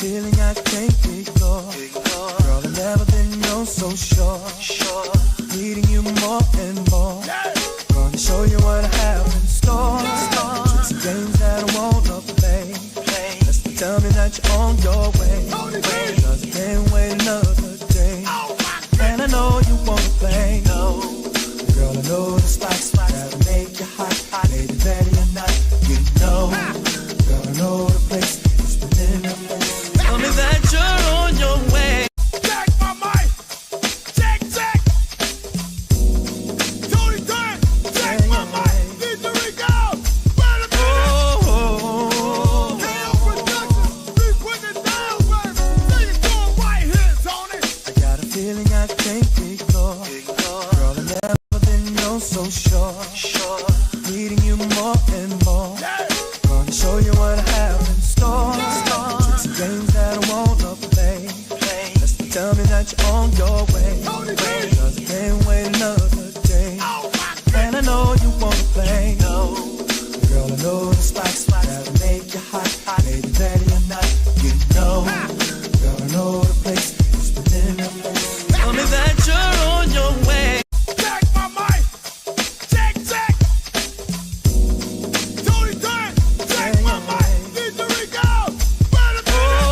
feeling I can't ignore. Girl, I've never been known so sure. Needing you more and more. Gonna show you what I have in store. Tricks and games that I wanna play. Just tell me that you're on your way. Cause I can't wait another day. And I know you wanna play. Girl, I know the spots that'll make you hot. Lady, ready or not, you know. Girl, I know the place. It's within the place. Tell me that you're on your way. Check my mic. Check. Tony Turn. Check my mic. DJ Rico. Wait a minute. KO Productions. We putting it down, baby. Say you're doing right here, Tony. I got a feeling I can't ignore. Girl, I've never been known so sure. Needing you more and more. Gonna show you what I have in store. Tricks and games that I wanna play. Just tell me that you're on your way. Cause I can't wait another day. And I know you wanna play. Girl, I know the spots that'll make you hot. Lady, ready or not, you know. Girl, I know the place. It's within the place. Tell me that you're on your way. Check my mic. Check. Tony Turn. Check my mic. DJ Rico. Wait a minute.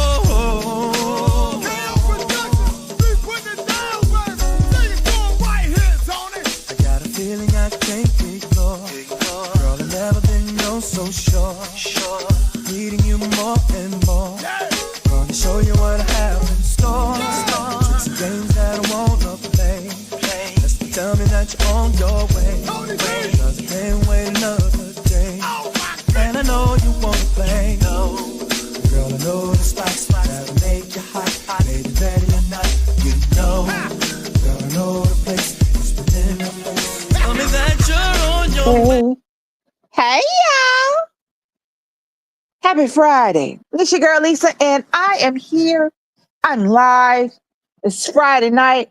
KO Productions. We putting it down, baby. Say you're doing right here, Tony. I got a feeling I can't ignore. Girl, I've never been known so sure. Needing you more and more. Gonna show you what I have in store. Tricks and games that I wanna play. Just tell me that you're on your way. Cause I can't wait another day. And I know you wanna play. Girl, I know the spots that'll make you hot. Lady, ready or not, you know. Girl, I know the place. It's within the place. Tell me that you're on your way. Hey y'all! Happy Friday. It's your girl Lisa, and I am here. I'm live. It's Friday night.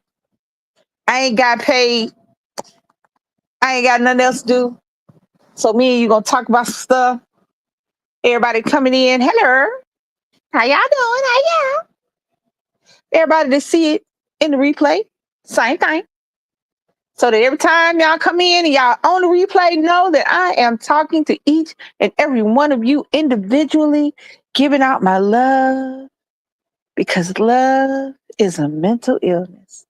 I ain't got paid. I ain't got nothing else to do. So me and you gonna talk about some stuff. Everybody coming in. Hello. How y'all doing? How y'all? Everybody to see it in the replay. Same thing. So that every time y'all come in and y'all on the replay, know that I am talking to each and every one of you individually, giving out my love, because love is a mental illness.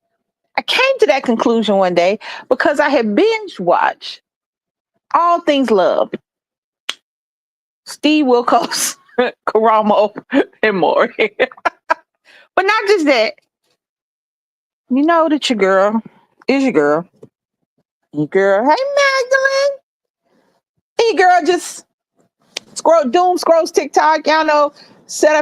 I came to that conclusion one day because I had binge watched All Things Love, Steve Wilkos, Karamo, and more. But not just that. You know that your girl is your girl. Your girl, hey Magdalene. Your girl just scrolls TikTok. Y'all know, I sat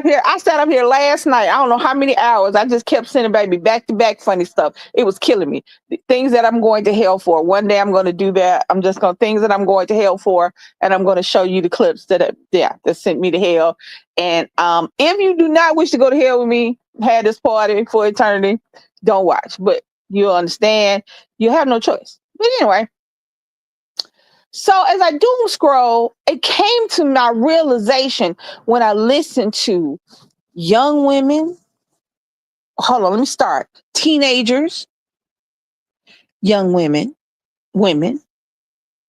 up here last night. I don't know how many hours. I just kept sending baby back to back funny stuff. It was killing me. The things that I'm going to hell for. One day I'm going to do that. Things that I'm going to hell for, and I'm going to show you the clips that sent me to hell. And if you do not wish to go to hell with me, have this party for eternity, don't watch. But you'll understand. You have no choice. But anyway, so as I doom scroll, it came to my realization when I listened to young women. Hold on, let me start. Teenagers, young women,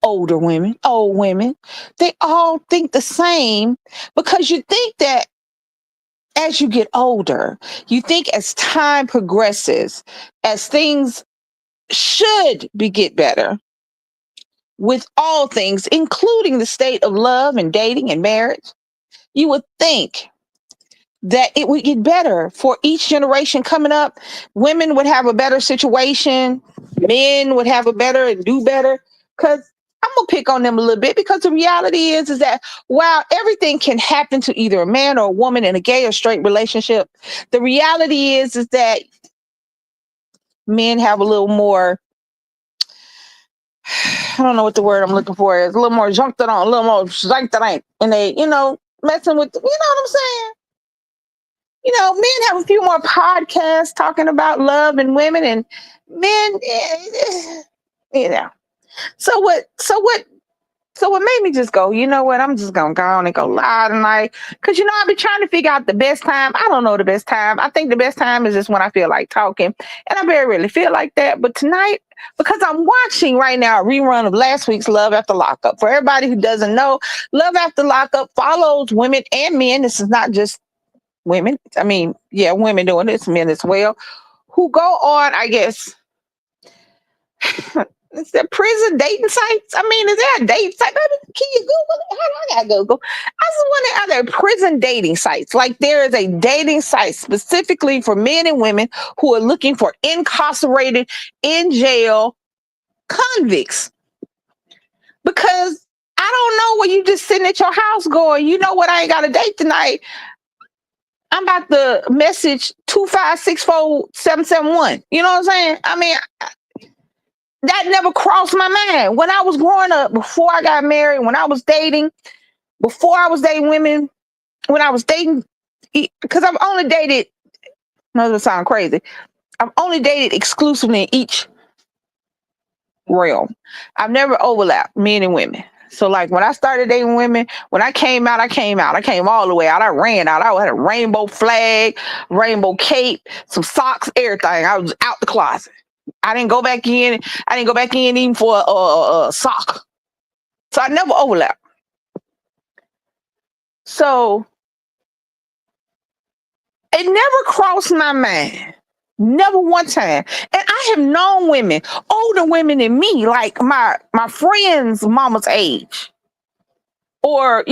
older women, old women. They all think the same, because you think that as you get older, you think as time progresses, as things should get better with all things, including the state of love and dating and marriage, you would think that it would get better for each generation coming up. Women would have a better situation. Men would have a better and do better. Because I'm going to pick on them a little bit, because the reality is that while everything can happen to either a man or a woman in a gay or straight relationship, the reality is that men have a little more, I don't know what the word I'm looking for is, a little more junked on, a little more zanked, and they, messing with, you know what I'm saying? Men have a few more podcasts talking about love and women, and men, So what So what made me just go, you know what? I'm just gonna go on and go live tonight. Cause I've been trying to figure out the best time. I don't know the best time. I think the best time is just when I feel like talking. And I very rarely feel like that. But tonight, because I'm watching right now a rerun of last week's Love After Lockup. For everybody who doesn't know, Love After Lockup follows women and men. This is not just women. I mean, yeah, women doing this, men as well, who go on, I guess, is there prison dating sites? I mean, is there a date site? Can you Google it? How do I got Google? I was wondering, are there prison dating sites? Like there is a dating site specifically for men and women who are looking for incarcerated, in jail convicts. Because I don't know when you just sitting at your house going, you know what, I ain't got a date tonight. I'm about to message 2564771. You know what I'm saying? I mean, that never crossed my mind. When I was growing up, before I got married, when I was dating, before I was dating women, when I was dating, because I've only dated, no, this sound crazy, I've only dated exclusively in each realm. I've never overlapped men and women. So like when I started dating women, when I came out, I came out. I came all the way out. I ran out. I had a rainbow flag, rainbow cape, some socks, everything. I was out the closet. I didn't go back in. I didn't go back in even for a sock. So I never overlapped. So it never crossed my mind. Never one time. And I have known women, older women than me, like my friend's mama's age. Or,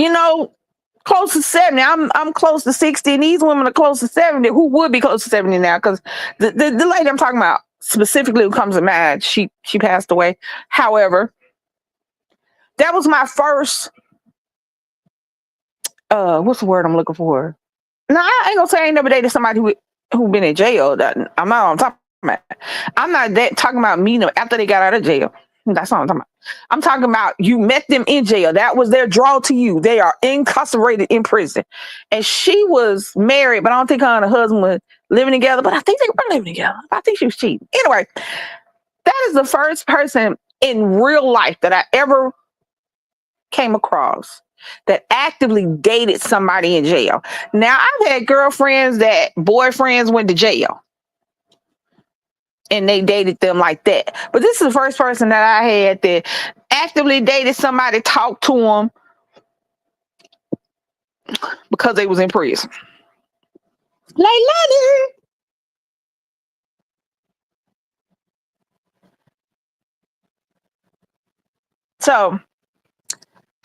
close to 70. I'm close to 60, and these women are close to 70, who would be close to 70 now, because the lady I'm talking about specifically who comes to mind, she passed away. However, that was my first what's the word I'm looking for? No, I ain't gonna say I ain't never dated somebody who been in jail. I'm not what I'm talking about. I'm not talking about meeting them after they got out of jail. That's not what I'm talking about. I'm talking about you met them in jail. That was their draw to you. They are incarcerated in prison. And she was married, but I don't think her and her husband were living together, but I think they were living together. I think she was cheating. Anyway, that is the first person in real life that I ever came across that actively dated somebody in jail. Now, I've had girlfriends that boyfriends went to jail and they dated them like that. But this is the first person that I had that actively dated somebody, talked to them because they was in prison. Leilani. So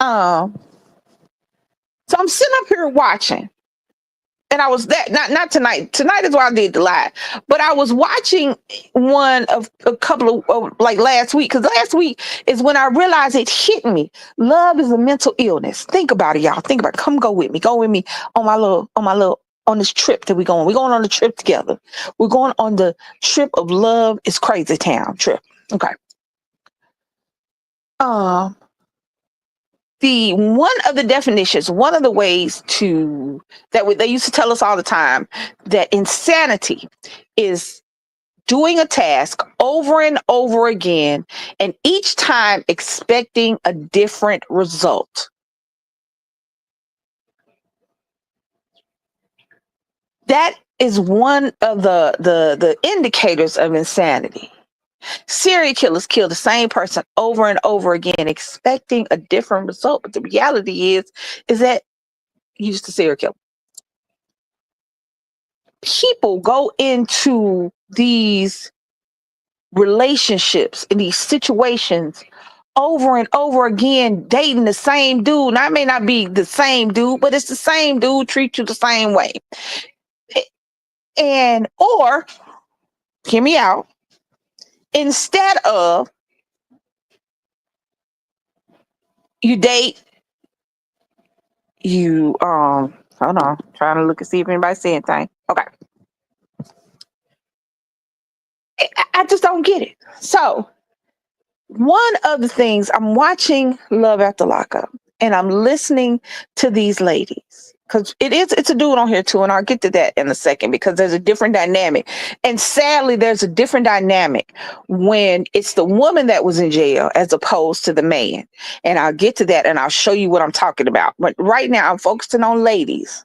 I'm sitting up here watching. And I was not tonight. Tonight is why I did the live. But I was watching one of a couple of like last week, because last week is when I realized it hit me. Love is a mental illness. Think about it, y'all. Think about it. Come go with me. Go with me on this trip that we're going. We're going on a trip together. We're going on the trip of Love is Crazy Town trip. Okay. One of the definitions, one of the ways they used to tell us all the time, that insanity is doing a task over and over again, and each time expecting a different result. That is one of the indicators of insanity. Serial killers kill the same person over and over again, expecting a different result. But the reality is that he's just a serial killer. People go into these relationships, in these situations, over and over again, dating the same dude. Now, it may not be the same dude, but it's the same dude, treat you the same way. Or, hear me out, instead of you date, you hold on, trying to look and see if anybody's saying anything. Okay. I just don't get it. So one of the things, I'm watching Love After Lockup and I'm listening to these ladies, because it's a dude on here too, and I'll get to that in a second because there's a different dynamic. And sadly, there's a different dynamic when it's the woman that was in jail as opposed to the man. And I'll get to that and I'll show you what I'm talking about. But right now, I'm focusing on ladies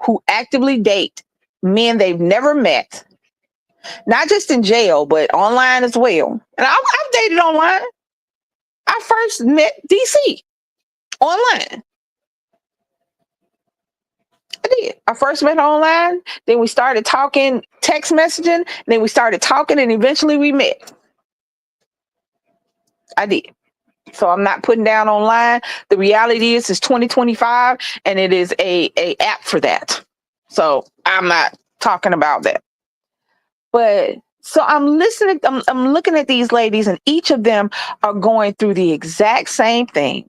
who actively date men they've never met, not just in jail, but online as well. And I've dated online. I first met DC online. I did. I first met her online. Then we started talking, text messaging. Then we started talking, and eventually we met. I did. So I'm not putting down online. The reality is, it's 2025, and it is a app for that. So I'm not talking about that. But so I'm listening. I'm looking at these ladies, and each of them are going through the exact same thing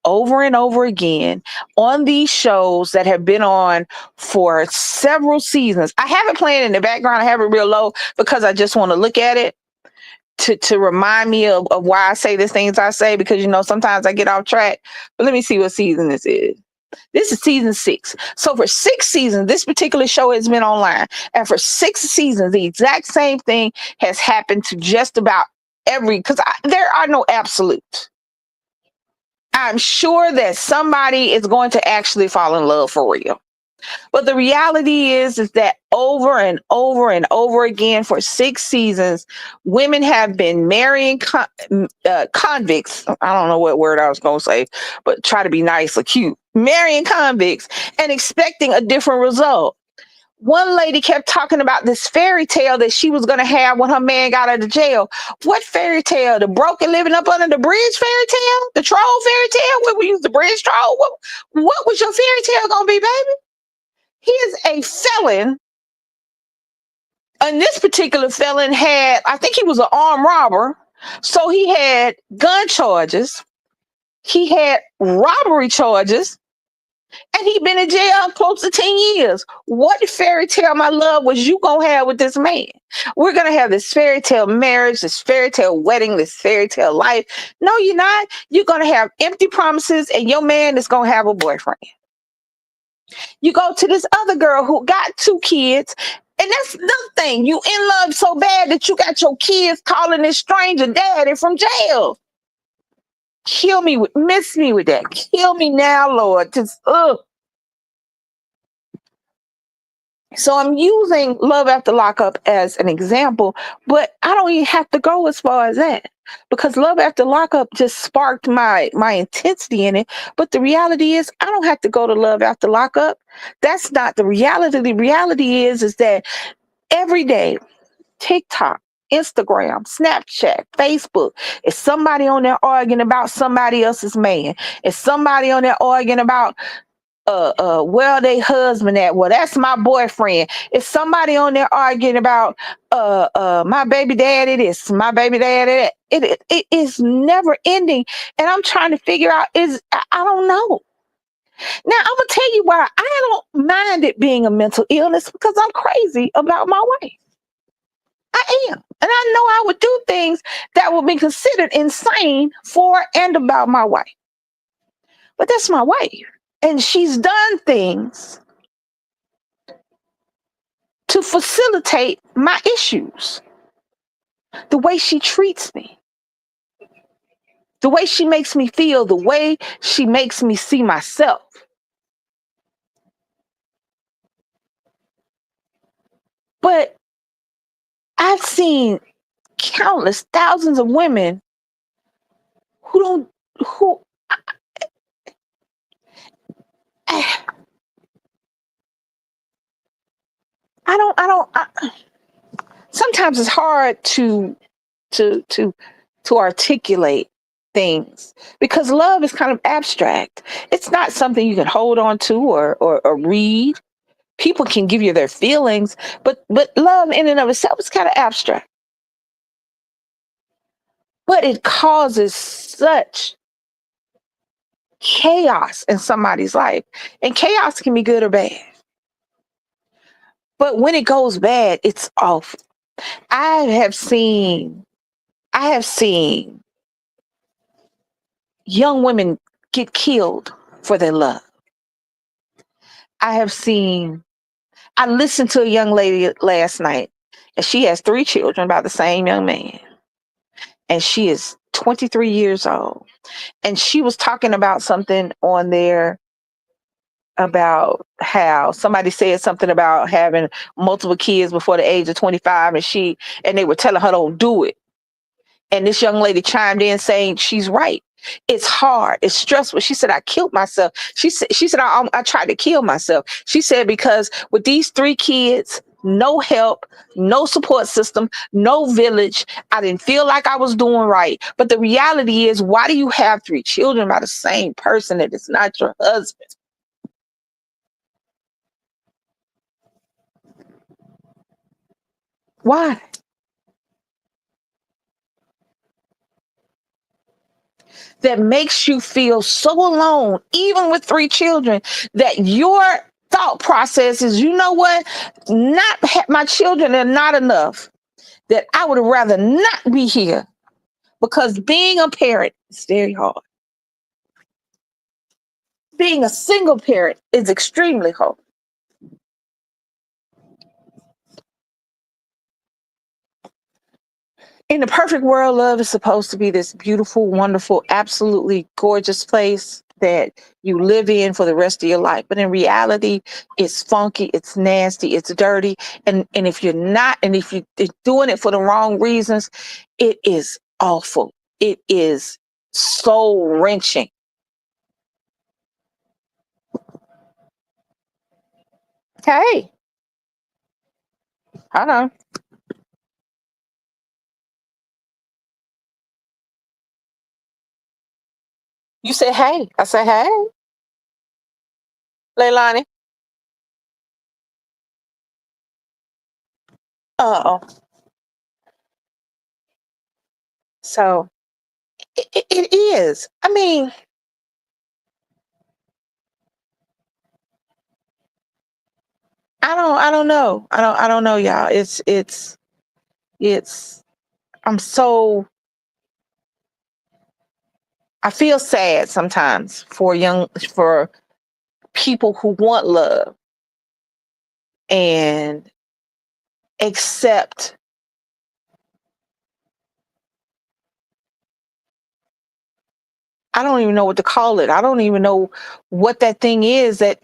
over and over again on these shows that have been on for several seasons. I have it playing in the background. I have it real low because I just want to look at it to remind me of why I say the things I say, because, you know, sometimes I get off track. But let me see what season this is. This is season 6. So for 6 seasons, this particular show has been online. And for 6 seasons, the exact same thing has happened to just about because there are no absolutes. I'm sure that somebody is going to actually fall in love for real. But the reality is that over and over and over again for 6 seasons, women have been marrying convicts. I don't know what word I was going to say, but try to be nice or cute. Marrying convicts and expecting a different result. One lady kept talking about this fairy tale that she was going to have when her man got out of jail. What fairy tale? The broken living up under the bridge fairy tale? The troll fairy tale? Where we use the bridge troll? What was your fairy tale going to be, baby? He is a felon. And this particular felon had, I think he was an armed robber. So he had gun charges. He had robbery charges. And he'd been in jail close to 10 years. What fairy tale, my love, was you going to have with this man? We're going to have this fairy tale marriage, this fairy tale wedding, this fairy tale life. No, you're not. You're going to have empty promises, and your man is going to have a boyfriend. You go to this other girl who got 2 kids, and that's another thing. You in love so bad that you got your kids calling this stranger daddy from jail. Kill me, miss me with that. Kill me now, Lord. Just, So I'm using Love After Lockup as an example, but I don't even have to go as far as that, because Love After Lockup just sparked my intensity in it. But the reality is, I don't have to go to Love After Lockup. That's not the reality. The reality is that every day, TikTok, Instagram, Snapchat, Facebook, is somebody on there arguing about somebody else's man. Is somebody on there arguing about well, they husband at, well, that's my boyfriend. It's somebody on there arguing about my baby daddy this, my baby daddy that. It is never ending. And I'm trying to figure out, I don't know. Now I'm gonna tell you why I don't mind it being a mental illness, because I'm crazy about my wife. I am. And I know I would do things that would be considered insane for and about my wife. But that's my wife. And she's done things to facilitate my issues. The way she treats me, the way she makes me feel, the way she makes me see myself. But I've seen countless thousands of women who sometimes it's hard to articulate things, because love is kind of abstract. It's not something you can hold on to or read. People can give you their feelings, but love in and of itself is kind of abstract. But it causes such chaos in somebody's life. And chaos can be good or bad. But when it goes bad, it's awful. I have seen young women get killed for their love. I have seen, I listened to a young lady last night, and she has 3 children by the same young man, and she is 23 years old. And she was talking about something on there about how somebody said something about having multiple kids before the age of 25, and they were telling her don't do it. And this young lady chimed in saying she's right. It's hard. It's stressful. She said, I killed myself. She said, I tried to kill myself. She said, because with these 3 kids, no help, no support system, no village, I didn't feel like I was doing right. But the reality is, why do you have 3 children by the same person that is not your husband? Why? That makes you feel so alone, even with 3 children, that your thought process is, you know what? My children are not enough. That I would rather not be here, because being a parent is very hard. Being a single parent is extremely hard. In the perfect world, love is supposed to be this beautiful, wonderful, absolutely gorgeous place that you live in for the rest of your life. But in reality, it's funky, it's nasty, it's dirty. And if you're not, and if you're doing it for the wrong reasons, it is awful. It is soul wrenching. Hey, I know. You said hey. I said hey, Leilani. Oh, so it is. I mean, I don't know. I don't know, y'all. It's I'm so I feel sad sometimes for people who want love and accept, I don't even know what to call it. I don't even know what that thing is that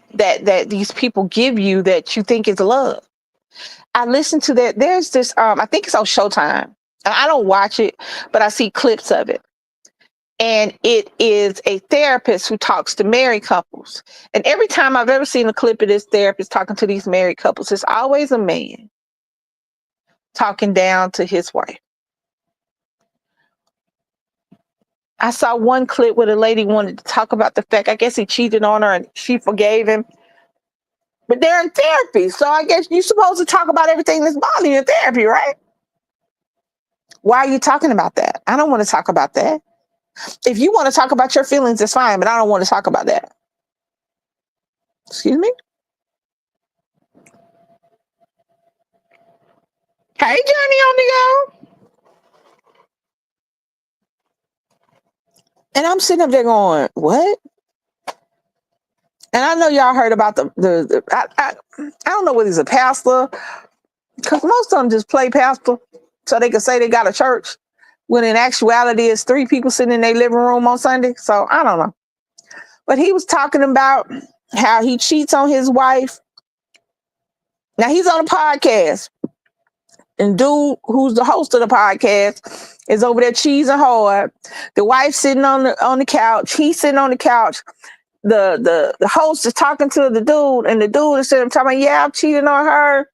these people give you that you think is love. I listened to that. There's this I think it's on Showtime. I don't watch it, but I see clips of it. And it is a therapist who talks to married couples. And every time I've ever seen a clip of this therapist talking to these married couples, it's always a man talking down to his wife. I saw one clip where the lady wanted to talk about the fact, I guess he cheated on her and she forgave him. But they're in therapy. So I guess you're supposed to talk about everything that's bothering you in therapy, right? Why are you talking about that? I don't want to talk about that. If you want to talk about your feelings, it's fine, but I don't want to talk about that. Excuse me? Hey, Johnny on the go. And I'm sitting up there going, what? And I know y'all heard about I don't know whether he's a pastor, because most of them just play pastor so they can say they got a church, when in actuality it's 3 people sitting in their living room on Sunday. So I don't know. But he was talking about how he cheats on his wife. Now he's on a podcast, and dude who's the host of the podcast is over there cheesing hard. The wife sitting on the couch. He's sitting on the couch. The host is talking to the dude, and the dude is talking about, yeah, I'm cheating on her.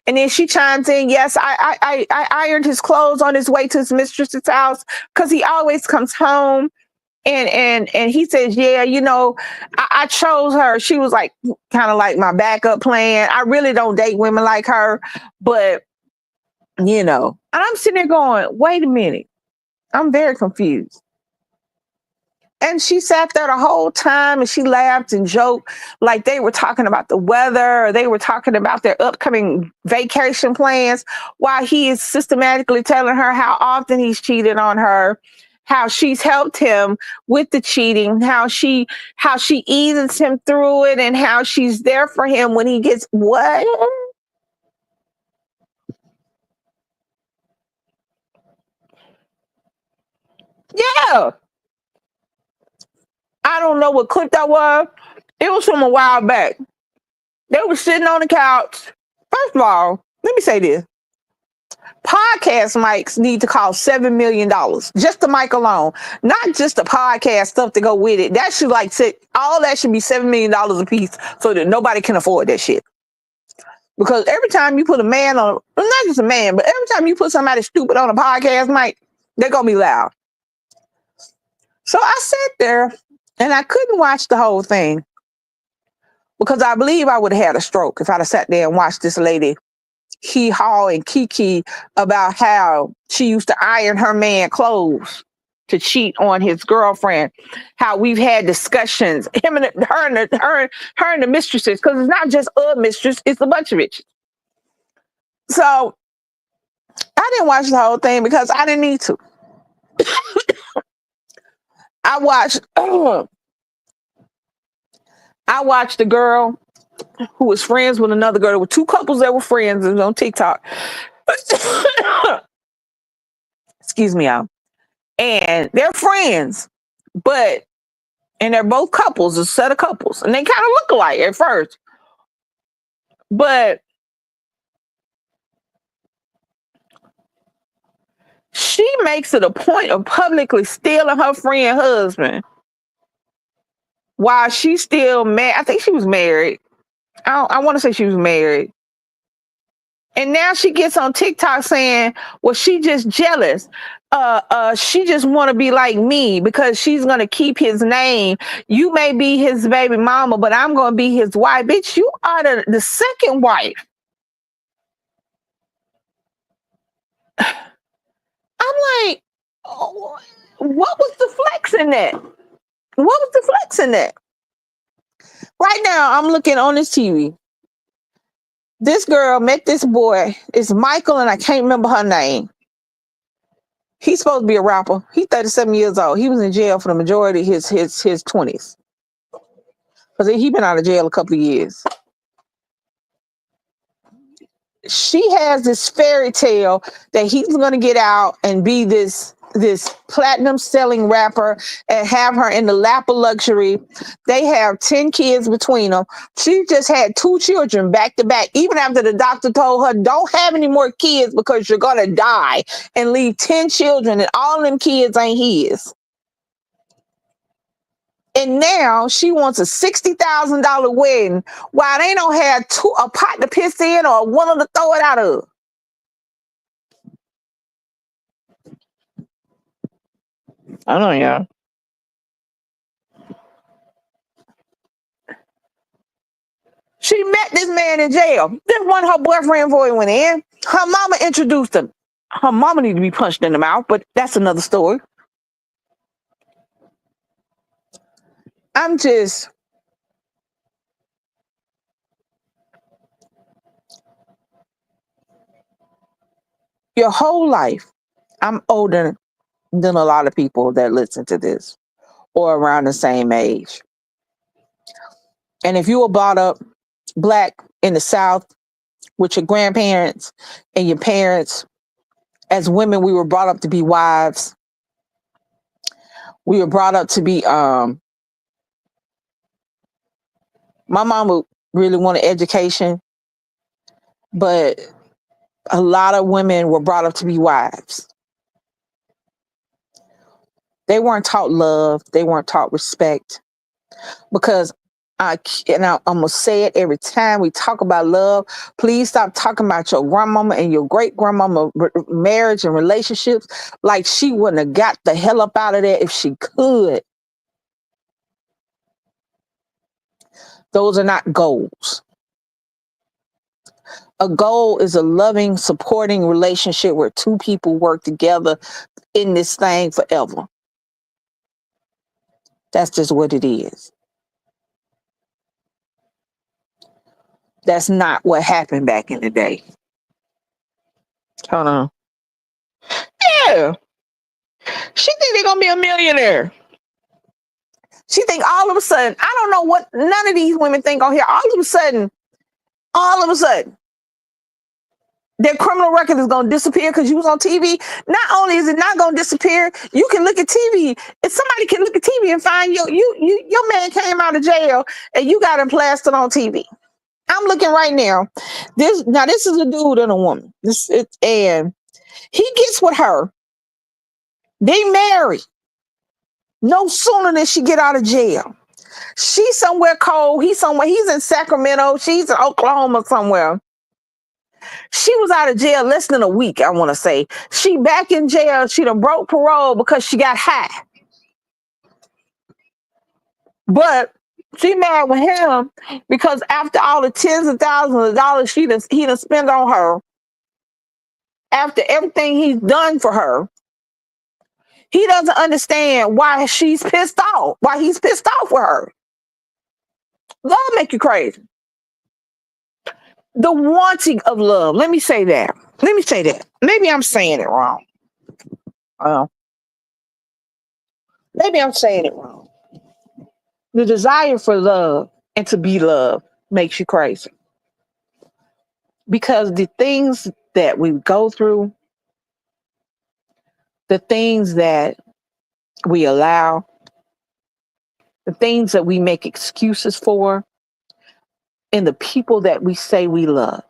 And then she chimes in, yes, I ironed his clothes on his way to his mistress's house, because he always comes home. And he says, yeah, I chose her. She was like kind of like my backup plan. I really don't date women like her, but and I'm sitting there going, wait a minute, I'm very confused. And she sat there the whole time and she laughed and joked like they were talking about the weather, or they were talking about their upcoming vacation plans, while he is systematically telling her how often he's cheated on her, how she's helped him with the cheating, how she eases him through it, and how she's there for him when he gets what? Yeah. I don't know what clip that was. It was from a while back. They were sitting on the couch. First of all, let me say this. Podcast mics need to cost $7 million. Just the mic alone. Not just the podcast stuff to go with it. That should all that should be $7 million a piece so that nobody can afford that shit. Because every time you put a man on, well, not just a man, but every time you put somebody stupid on a podcast mic, they're gonna be loud. So I sat there and I couldn't watch the whole thing because I believe I would have had a stroke if I'd have sat there and watched this lady hee-haw and kiki about how she used to iron her man clothes to cheat on his girlfriend. How we've had discussions, him and her and the mistresses, because it's not just a mistress, it's a bunch of it. So I didn't watch the whole thing because I didn't need to. I watched the girl who was friends with another girl. There were two couples that were friends. It was on TikTok. Excuse me, y'all. And they're friends, and they're both couples, a set of couples, and they kind of look alike at first. But she makes it a point of publicly stealing her friend's husband while she's still mad. I think she was married. I want to say she was married. And now she gets on TikTok saying, well, she just jealous. She just want to be like me because she's going to keep his name. You may be his baby mama, but I'm going to be his wife. Bitch, you are the second wife. I'm like, oh, what was the flex in that? What was the flex in that? Right now, I'm looking on this TV. This girl met this boy. It's Michael, and I can't remember her name. He's supposed to be a rapper. He's 37 years old. He was in jail for the majority of his 20s. Because he been out of jail a couple of years. She has this fairy tale that he's going to get out and be this platinum selling rapper and have her in the lap of luxury. They have 10 kids between them. She just had 2 children back to back, even after the doctor told her, don't have any more kids because you're going to die, and leave 10 children, and all of them kids ain't his. And now she wants a $60,000 wedding while they don't have a pot to piss in or one to throw it out of. I don't know, yeah. She met this man in jail. This one her boyfriend before he went in. Her mama introduced him. Her mama need to be punched in the mouth, but that's another story. I'm just... Your whole life, I'm older than a lot of people that listen to this or around the same age. And if you were brought up Black in the South with your grandparents and your parents, as women, we were brought up to be wives. We were brought up to be, my mama really wanted education, but a lot of women were brought up to be wives. They weren't taught love. They weren't taught respect. Because I'm going to say it every time we talk about love. Please stop talking about your grandmama and your great-grandmama marriage and relationships like she wouldn't have got the hell up out of there if she could. Those are not goals. A goal is a loving, supporting relationship where 2 people work together in this thing forever. That's just what it is. That's not what happened back in the day. Hold on. Yeah. She think they're gonna be a millionaire. She think all of a sudden, I don't know what none of these women think on here. All of a sudden, their criminal record is gonna disappear because you was on TV. Not only is it not gonna disappear, you can look at TV. If somebody can look at TV and find your man came out of jail and you got him plastered on TV. I'm looking right now. This is a dude and a woman. And he gets with her. They marry no sooner than she get out of jail. She's somewhere cold. He's in Sacramento. She's in Oklahoma somewhere. She was out of jail less than a week, I want to say. She back in jail. She done broke parole because she got high. But she mad with him because after all the tens of thousands of dollars he done spent on her, after everything he's done for her, he doesn't understand why she's pissed off, why he's pissed off with her. Love make you crazy. The wanting of love. Let me say that. Maybe I'm saying it wrong. Maybe I'm saying it wrong. The desire for love and to be loved makes you crazy. Because the things that we go through, the things that we allow, the things that we make excuses for, and the people that we say we love,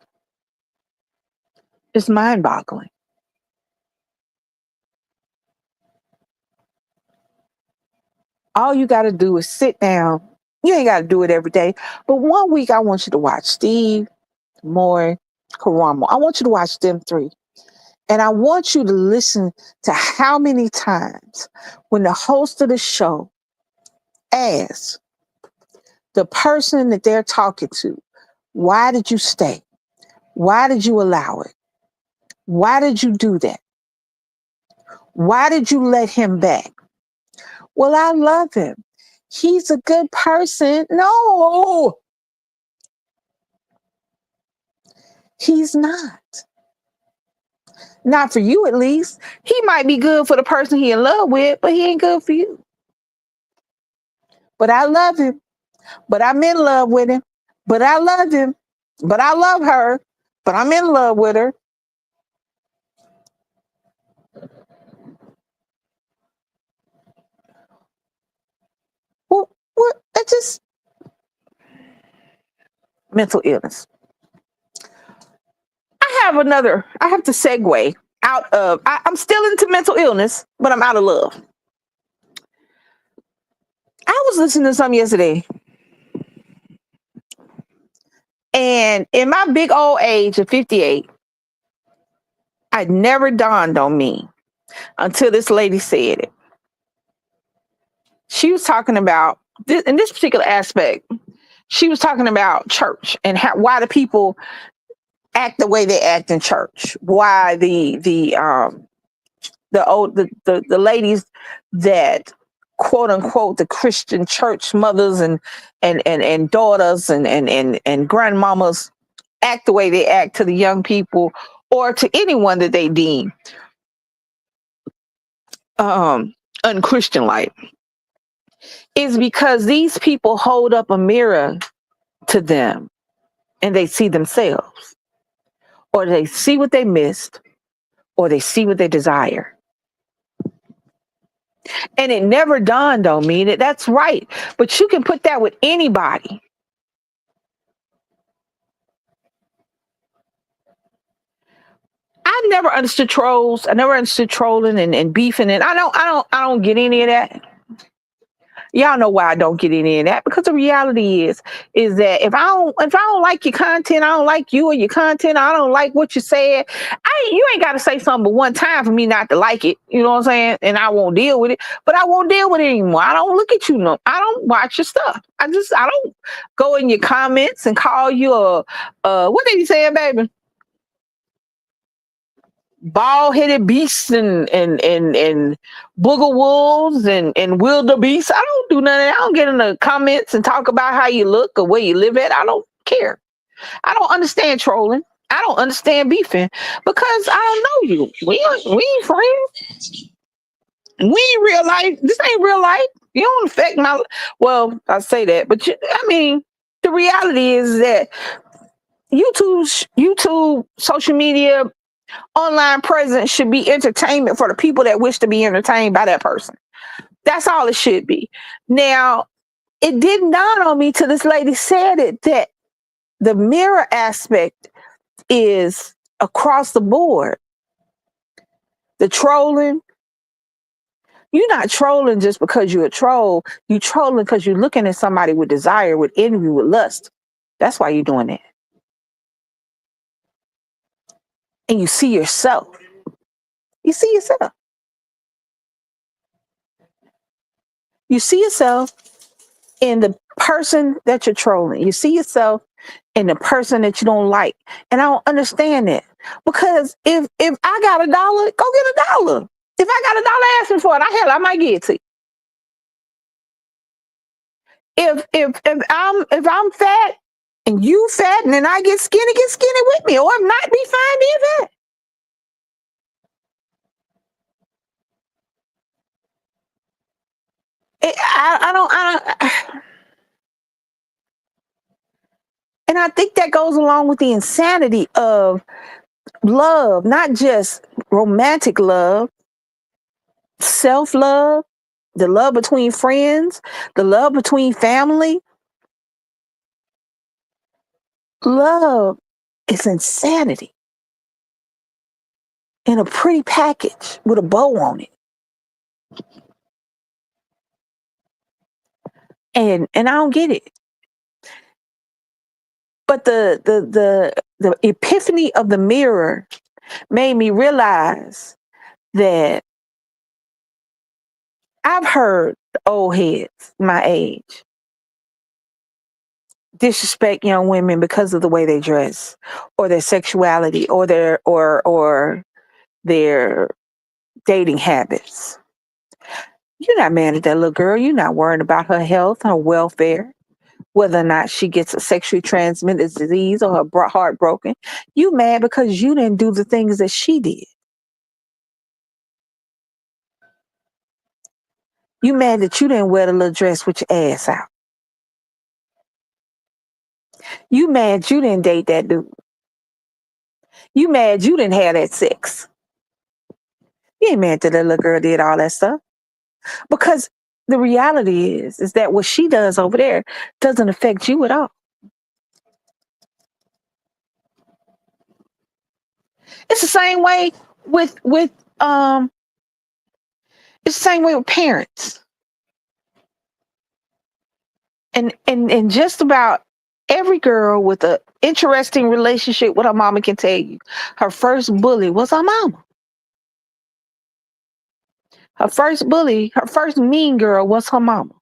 it's mind-boggling. All you got to do is sit down. You ain't got to do it every day. But one week, I want you to watch Steve, Maury, Karamo. I want you to watch them three. And I want you to listen to how many times when the host of the show asks the person that they're talking to, why did you stay? Why did you allow it? Why did you do that? Why did you let him back? Well, I love him. He's a good person. No, he's not. Not for you, at least. He might be good for the person he in love with, but he ain't good for you. But I love him. But I'm in love with him. But I love him. But I love her. But I'm in love with her. What? That's just mental illness. I have to segue out of, I'm still into mental illness, but I'm out of love. I was listening to something yesterday. And in my big old age of 58, it never dawned on me until this lady said it. She was talking about, in this particular aspect, she was talking about church and why the people act the way they act in church. Why the ladies that quote unquote the Christian church mothers and daughters and grandmamas act the way they act to the young people or to anyone that they deem unchristian-like, is because these people hold up a mirror to them and they see themselves, or they see what they missed, or they see what they desire. And it never dawned on me that that's right. But you can put that with anybody. I never understood trolls. I never understood trolling and beefing. And I don't get any of that. Y'all know why I don't get any of that, because the reality is that if I don't like your content, I don't like you or your content, I don't like what you said, you ain't got to say something but one time for me not to like it. You know what I'm saying? And I won't deal with it, but I won't deal with it anymore. I don't look at you. No, I don't watch your stuff. I don't go in your comments and call you what did he say, baby? Bald-headed beasts and booger wolves and wildebeest. I don't do none of that. I don't get in the comments and talk about how you look or where you live at. I don't care. I don't understand trolling. I don't understand beefing because I don't know you. We ain't friends. We ain't real life. This ain't real life. You don't affect my. Well, I say that, but I mean, the reality is that YouTube, social media, online presence should be entertainment for the people that wish to be entertained by that person. That's all it should be. Now, it didn't dawn on me till this lady said it that the mirror aspect is across the board. The trolling, you're not trolling just because you're a troll. You trolling because you're looking at somebody with desire, with envy, with lust. That's why you're doing that. And you see yourself. You see yourself. You see yourself in the person that you're trolling. You see yourself in the person that you don't like. And I don't understand that. Because if I got $1, go get $1. If I got $1 asking for it, I might get it to you. If I'm fat and you fat and then I get skinny with me. Or if not, be fine being fat. I don't. And I think that goes along with the insanity of love, not just romantic love, self-love, the love between friends, the love between family. Love is insanity in a pretty package with a bow on it. And I don't get it. But the epiphany of the mirror made me realize that I've heard the old heads my age disrespect young women because of the way they dress or their sexuality or their dating habits. You're not mad at that little girl. You're not worrying about her health, her welfare, whether or not she gets a sexually transmitted disease or her heart broken. You mad because you didn't do the things that she did. You mad that you didn't wear the little dress with your ass out. You mad you didn't date that dude. You mad you didn't have that sex. You ain't mad that that little girl did all that stuff. Because the reality is that what she does over there doesn't affect you at all. It's the same way with it's the same way with parents. And just about every girl with an interesting relationship with her mama can tell you her first bully was her mama. Her first bully, her first mean girl was her mama.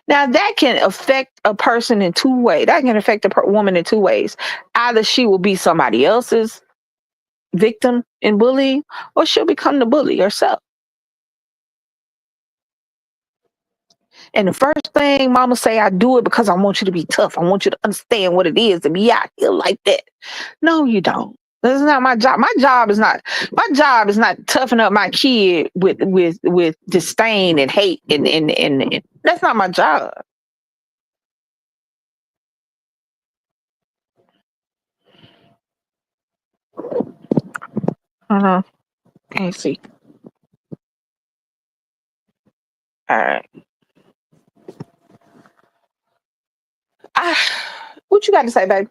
Now that can affect a person in two ways. That can affect a woman in two ways. Either she will be somebody else's victim in bullying, or she'll become the bully herself. And the first thing mama say, I do it because I want you to be tough. I want you to understand what it is to be out here like that. No, you don't. This is not my job. My job is not toughen up my kid with disdain and hate and that's not my job. Uh-huh. Can't see. All right. What you got to say, baby?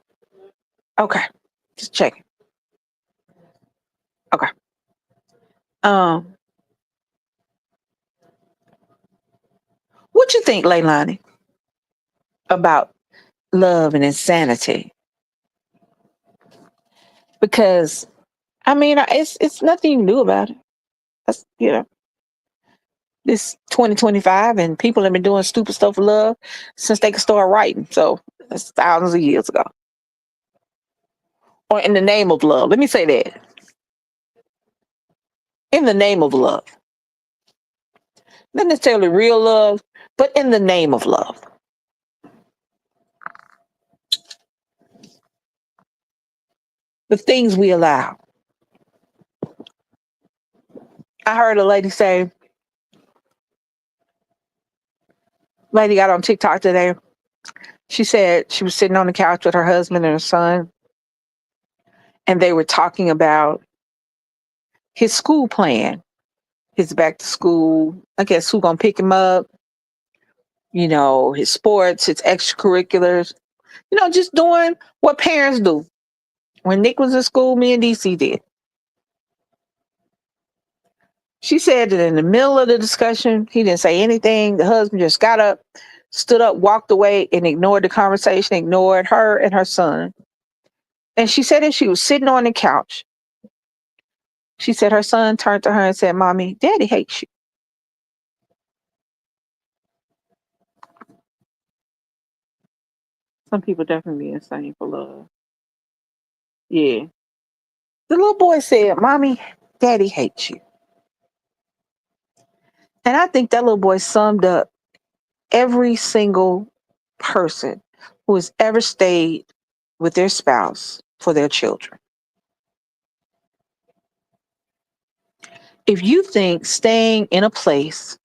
Okay. Just checking. Okay. Um, what you think, Leilani, about love and insanity? Because I mean, it's nothing you can do about it. That's this 2025, and people have been doing stupid stuff for love since they could start writing. So that's thousands of years ago. Or in the name of love. Let me say that. In the name of love. Not necessarily real love, but in the name of love. The things we allow. I heard a lady got on TikTok today. She said she was sitting on the couch with her husband and her son, and they were talking about his school plan, his back to school. I guess who gonna pick him up? His sports, his extracurriculars. Just doing what parents do. When Nick was in school, me and DC did. She said that in the middle of the discussion, he didn't say anything. The husband just got up, stood up, walked away, and ignored the conversation, ignored her and her son. And she said that she was sitting on the couch. She said her son turned to her and said, "Mommy, Daddy hates you." Some people definitely be insane for love. Yeah. The little boy said, "Mommy, Daddy hates you." And I think that little boy summed up every single person who has ever stayed with their spouse for their children. If you think staying in a place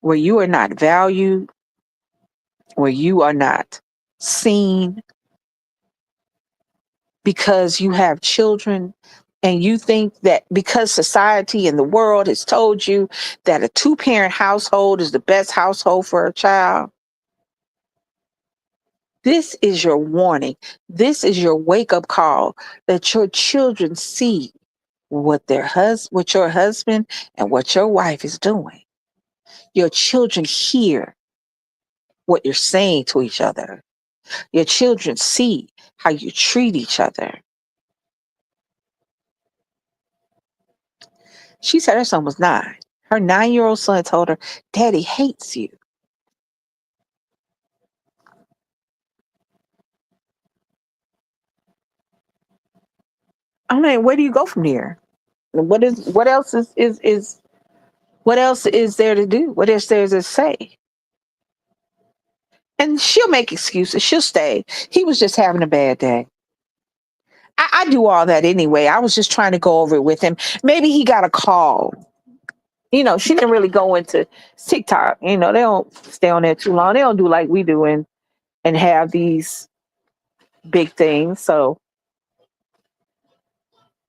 where you are not valued, where you are not seen because you have children, and you think that because society and the world has told you that a two-parent household is the best household for a child, this is your warning. This is your wake-up call that your children see what your husband and what your wife is doing. Your children hear what you're saying to each other. Your children see how you treat each other. She said her son was 9. Her 9-year-old son told her, "Daddy hates you." I mean, where do you go from here? What else is there to do? What else there is to say? And she'll make excuses. She'll stay. He was just having a bad day. I do all that anyway. I was just trying to go over it with him. Maybe he got a call. She didn't really go into TikTok. They don't stay on there too long. They don't do like we do and have these big things. So,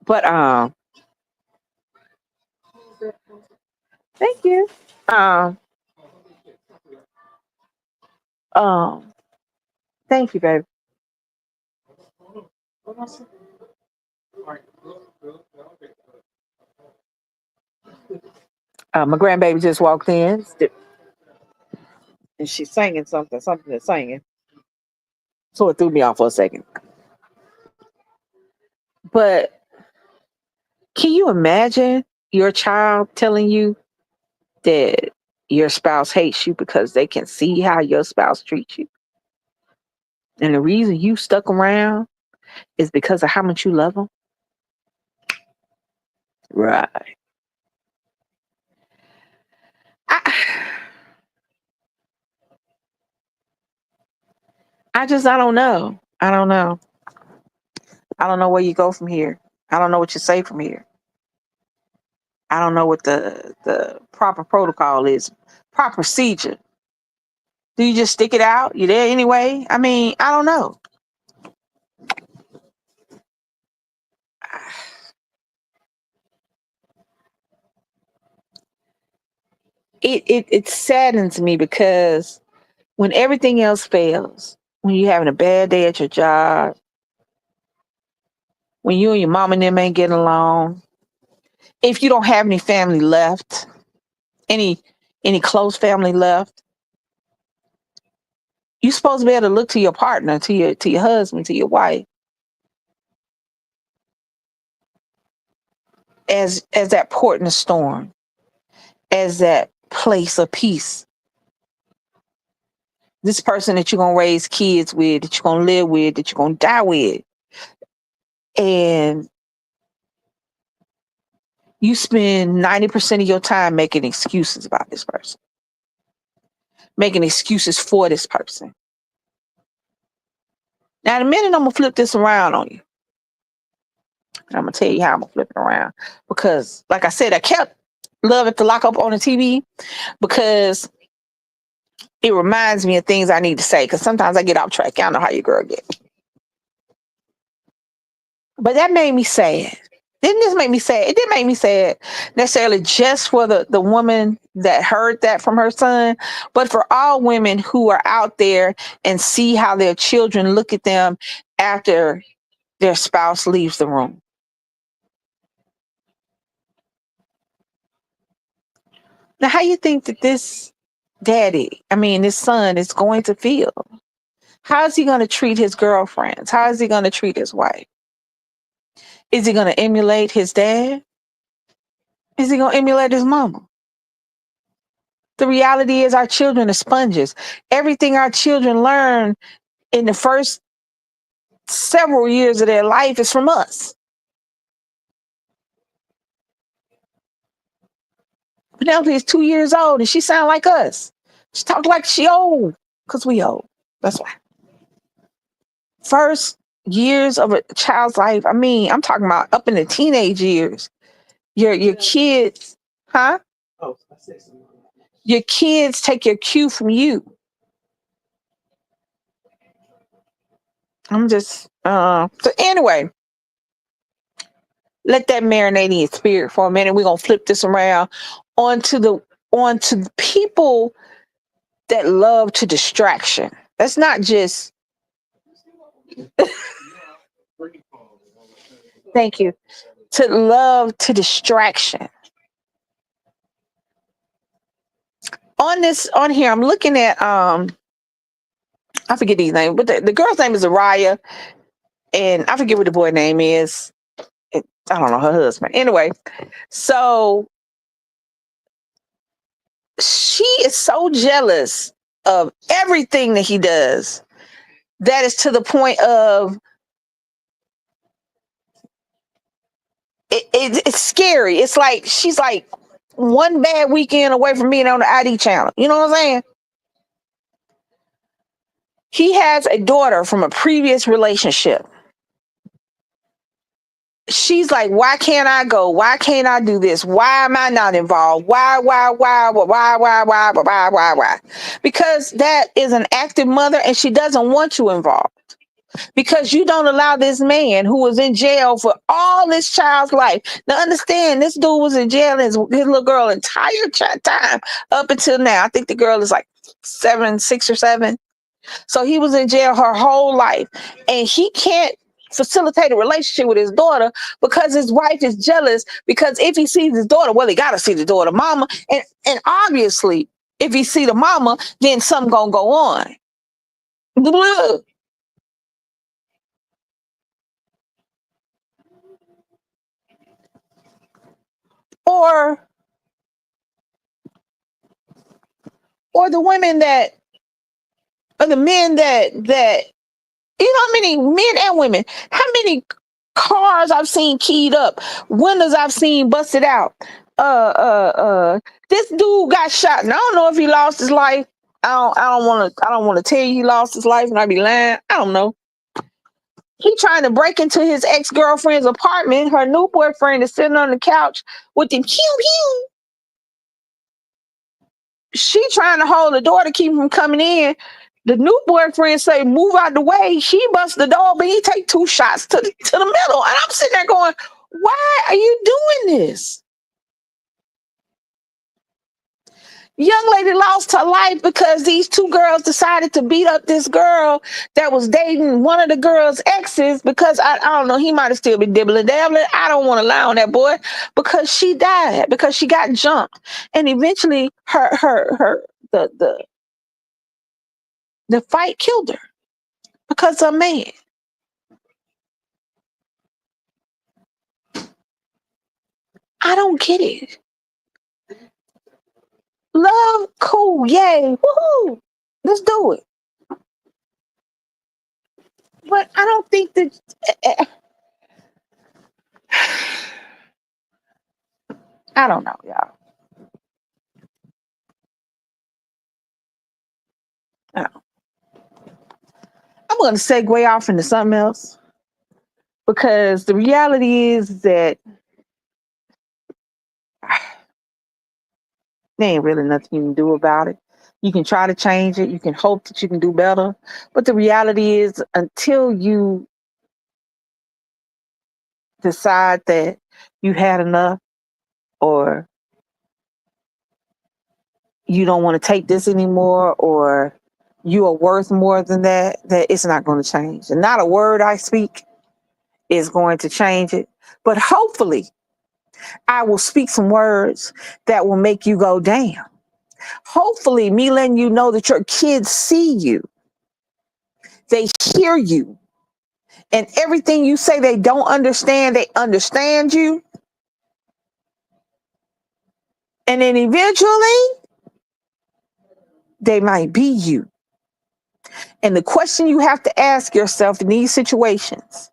but thank you. Um, um, thank you, baby. My grandbaby just walked in, and she's singing something that's singing. So it threw me off for a second. But can you imagine your child telling you that your spouse hates you because they can see how your spouse treats you? And the reason you stuck around is because of how much you love them? Right. I, I don't know. I don't know. I don't know where you go from here. I don't know what you say from here. I don't know what the proper protocol is, proper procedure. Do you just stick it out? You there anyway? I mean, I don't know. It saddens me because when everything else fails, when you're having a bad day at your job, when you and your mom and them ain't getting along, if you don't have any family left, any any close family left, you're supposed to be able to look to your partner, to your husband, to your wife, as that port in the storm, as that place of peace. This person that you're gonna raise kids with, that you're gonna live with, that you're gonna die with, and you spend 90% of your time making excuses about this person, making excuses for this person. Now, in a minute, I'm gonna flip this around on you. And I'm gonna tell you how I'm gonna flip it around. Because like I said, I kept Love at the Lockup on the TV because it reminds me of things I need to say. Because sometimes I get off track. Y'all know how your girl get. But that made me sad. Didn't this make me sad? It didn't make me sad necessarily just for the woman that heard that from her son, but for all women who are out there and see how their children look at them after their spouse leaves the room. Now, how you think that this this son is going to feel? How is he going to treat his girlfriends? How is he going to treat his wife? Is he going to emulate his dad? Is he going to emulate his mama? The reality is our children are sponges. Everything our children learn in the first several years of their life is from us. Penelope is 2 years old and she sounds like us. She talks like she old because we old. That's why. First years of a child's life, I'm talking about up in the teenage years. Your kids, huh? Your kids take your cue from you. So anyway, let that marinate in your spirit for a minute. We're gonna flip this around onto the people that love to distraction. That's not just thank you. To love to distraction. On here, I'm looking at I forget these names, but the girl's name is Araya, and I forget what the boy name is. I don't know her husband. Anyway, so she is so jealous of everything that he does that is to the point of it's scary. It's like she's like one bad weekend away from being on the ID channel. You know what I'm saying? He has a daughter from a previous relationship. She's like, why can't I go? Why can't I do this? Why am I not involved? Why? Because that is an active mother and she doesn't want you involved. Because you don't allow this man who was in jail for all this child's life. Now understand, this dude was in jail his little girl entire time up until now. I think the girl is like 6 or 7. So he was in jail her whole life. And he can't facilitate a relationship with his daughter because his wife is jealous because if he sees his daughter, well, he got to see the daughter mama. And obviously, if he see the mama, then something going to go on. Or the women or the men that you know how many men and women, how many cars I've seen keyed up, windows I've seen busted out. This dude got shot, and I don't know if he lost his life. I don't want to tell you he lost his life, and I'd be lying. I don't know. He trying to break into his ex-girlfriend's apartment. Her new boyfriend is sitting on the couch with him. Pew pew. She trying to hold the door to keep him from coming in. The new boyfriend say, move out the way. She busts the door, but he take 2 shots to the middle. And I'm sitting there going, why are you doing this? Young lady lost her life because these 2 girls decided to beat up this girl that was dating one of the girl's exes because I don't know, he might have still been dibbling dabbling. I don't want to lie on that boy because she died because she got jumped. And eventually the fight killed her because of a man. I don't get it. Love, cool, yay, woohoo, let's do it. But I don't think that I don't know, y'all. I don't know. I'm going to segue off into something else. Because the reality is that there ain't really nothing you can do about it. You can try to change it. You can hope that you can do better. But the reality is, until you decide that you had enough, or you don't want to take this anymore, or you are worth more than that, that it's not going to change. And not a word I speak is going to change it. But hopefully, I will speak some words that will make you go, damn. Hopefully, me letting you know that your kids see you, they hear you, and everything you say they don't understand, they understand you. And then eventually, they might be you. And the question you have to ask yourself in these situations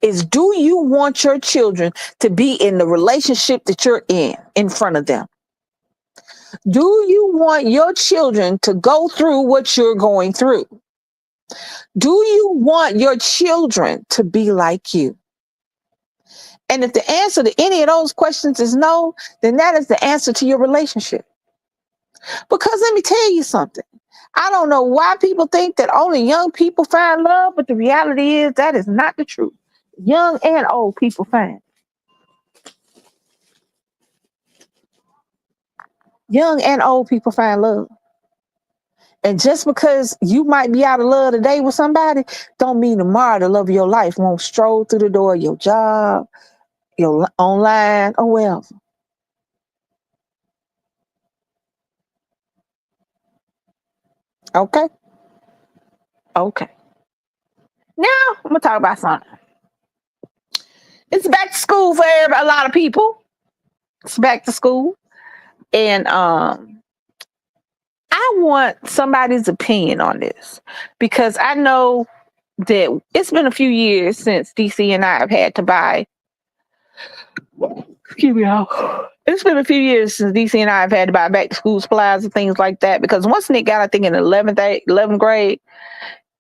is, do you want your children to be in the relationship that you're in front of them? Do you want your children to go through what you're going through? Do you want your children to be like you? And if the answer to any of those questions is no, then that is the answer to your relationship. Because let me tell you something. I don't know why people think that only young people find love, but the reality is that is not the truth. Young and old people find. Young and old people find love. And just because you might be out of love today with somebody, don't mean tomorrow the love of your life won't stroll through the door of your job, your online, or wherever. Okay? Okay. Now, I'm going to talk about something. It's back to school for a lot of people. It's back to school. And I want somebody's opinion on this, because I know that it's been a few years since DC and I have had to buy. Excuse me, y'all. It's been a few years since DC and I have had to buy back to school supplies and things like that. Because once Nick got, I think, in 11th grade,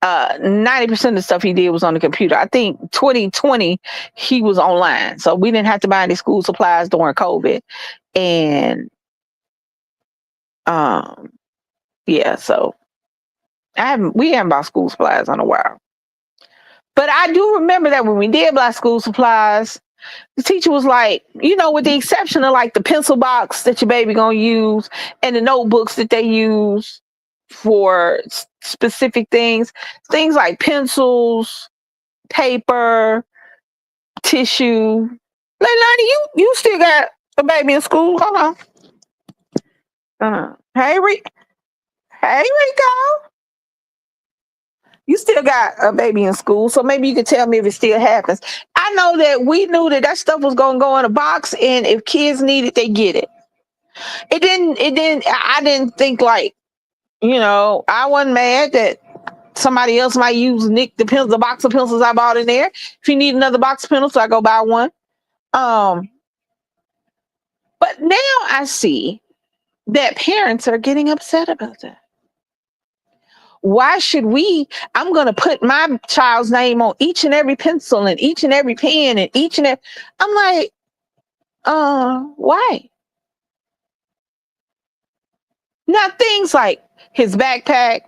90% of the stuff he did was on the computer. I think 2020 he was online, so we didn't have to buy any school supplies during COVID. And yeah, so we haven't bought school supplies in a while. But I do remember that when we did buy school supplies, the teacher was like, with the exception of like the pencil box that your baby gonna use and the notebooks that they use for specific things like pencils, paper, tissue. Leilani, you still got a baby in school? Hold on. Hey, Rico. You still got a baby in school, so maybe you can tell me if it still happens. I know that we knew that stuff was going to go in a box, and if kids need it, they get it. I didn't think like, I wasn't mad that somebody else might use the box of pencils I bought in there. If you need another box of pencils, I go buy one. But now I see that parents are getting upset about that. Why should I'm going to put my child's name on each and every pencil and each and every pen and I'm like, why? Now, things like his backpack,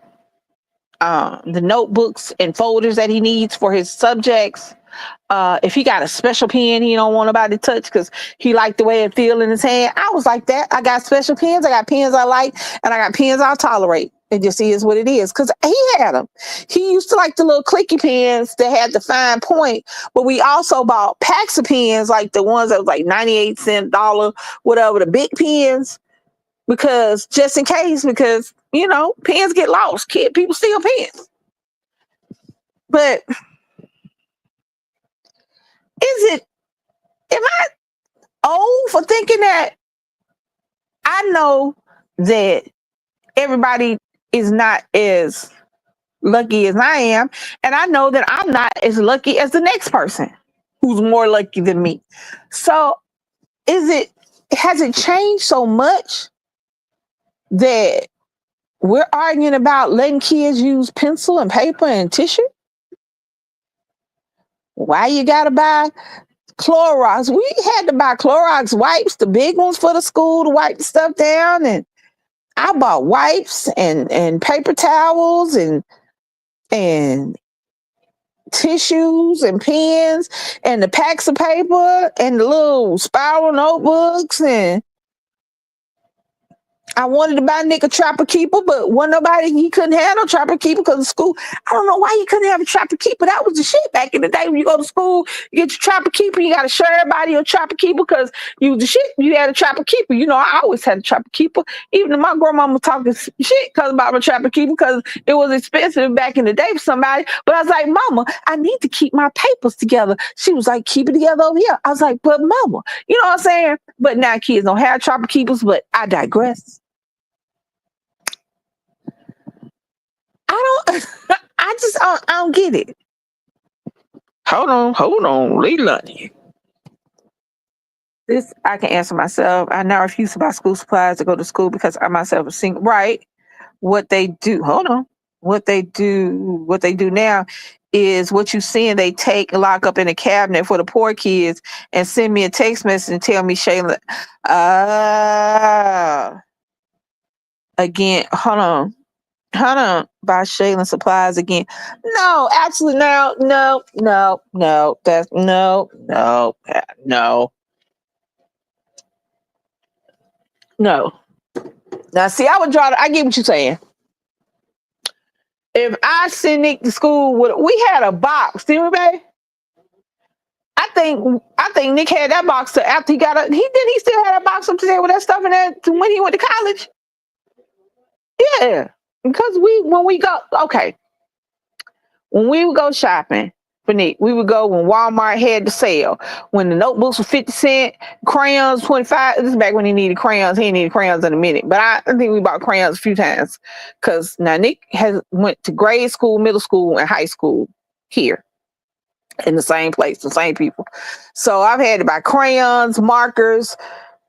the notebooks and folders that he needs for his subjects. If he got a special pen he don't want nobody to touch because he liked the way it feel in his hand. I was like that. I got special pens. I got pens I like, and I got pens I'll tolerate. It just is what it is. Because he had them. He used to like the little clicky pens that had the fine point, but we also bought packs of pens, like the ones that was like 98 cents, $1, whatever, the big pens, because just in case, because, pens get lost. People steal pens. But am I old for thinking that? I know that everybody is not as lucky as I am, and I know that I'm not as lucky as the next person who's more lucky than me. So has it changed so much that we're arguing about letting kids use pencil and paper and tissue? Why you gotta buy Clorox? We had to buy Clorox wipes, the big ones for the school to wipe the stuff down. And I bought wipes and paper towels and tissues and pens and the packs of paper and the little spiral notebooks. And I wanted to buy Nick a Trapper Keeper, but wasn't nobody, he couldn't have no Trapper Keeper because of school. I don't know why he couldn't have a Trapper Keeper. That was the shit back in the day. When you go to school, you get your Trapper Keeper, you got to show everybody your Trapper Keeper because you was the shit. You had a Trapper Keeper. You know, I always had a Trapper Keeper. Even my grandmama was talking shit because about my Trapper Keeper because it was expensive back in the day for somebody. But I was like, Mama, I need to keep my papers together. She was like, keep it together over here. I was like, but Mama, you know what I'm saying? But now kids don't have Trapper Keepers, but I digress. I don't I don't get it. Hold on, Leilani. This I can answer myself. I now refuse to buy school supplies to go to school because I myself am single. Right. What they do, hold on. What they do now is what you seeing they take and lock up in a cabinet for the poor kids and send me a text message and tell me, Shayla, again, hold on, buy Shayla supplies again. No, absolutely no. That's no. Now see, I get what you're saying. If I send Nick to school we had a box, didn't we, babe? I think Nick had that box after he he still had that box up there with that stuff in there when he went to college. Yeah. Because when we would go shopping for Nick, we would go when Walmart had the sale. When the notebooks were 50 cents, crayons 25. This is back when he needed crayons. He needed crayons in a minute. But I think we bought crayons a few times. Because now Nick went to grade school, middle school, and high school here. In the same place, the same people. So I've had to buy crayons, markers,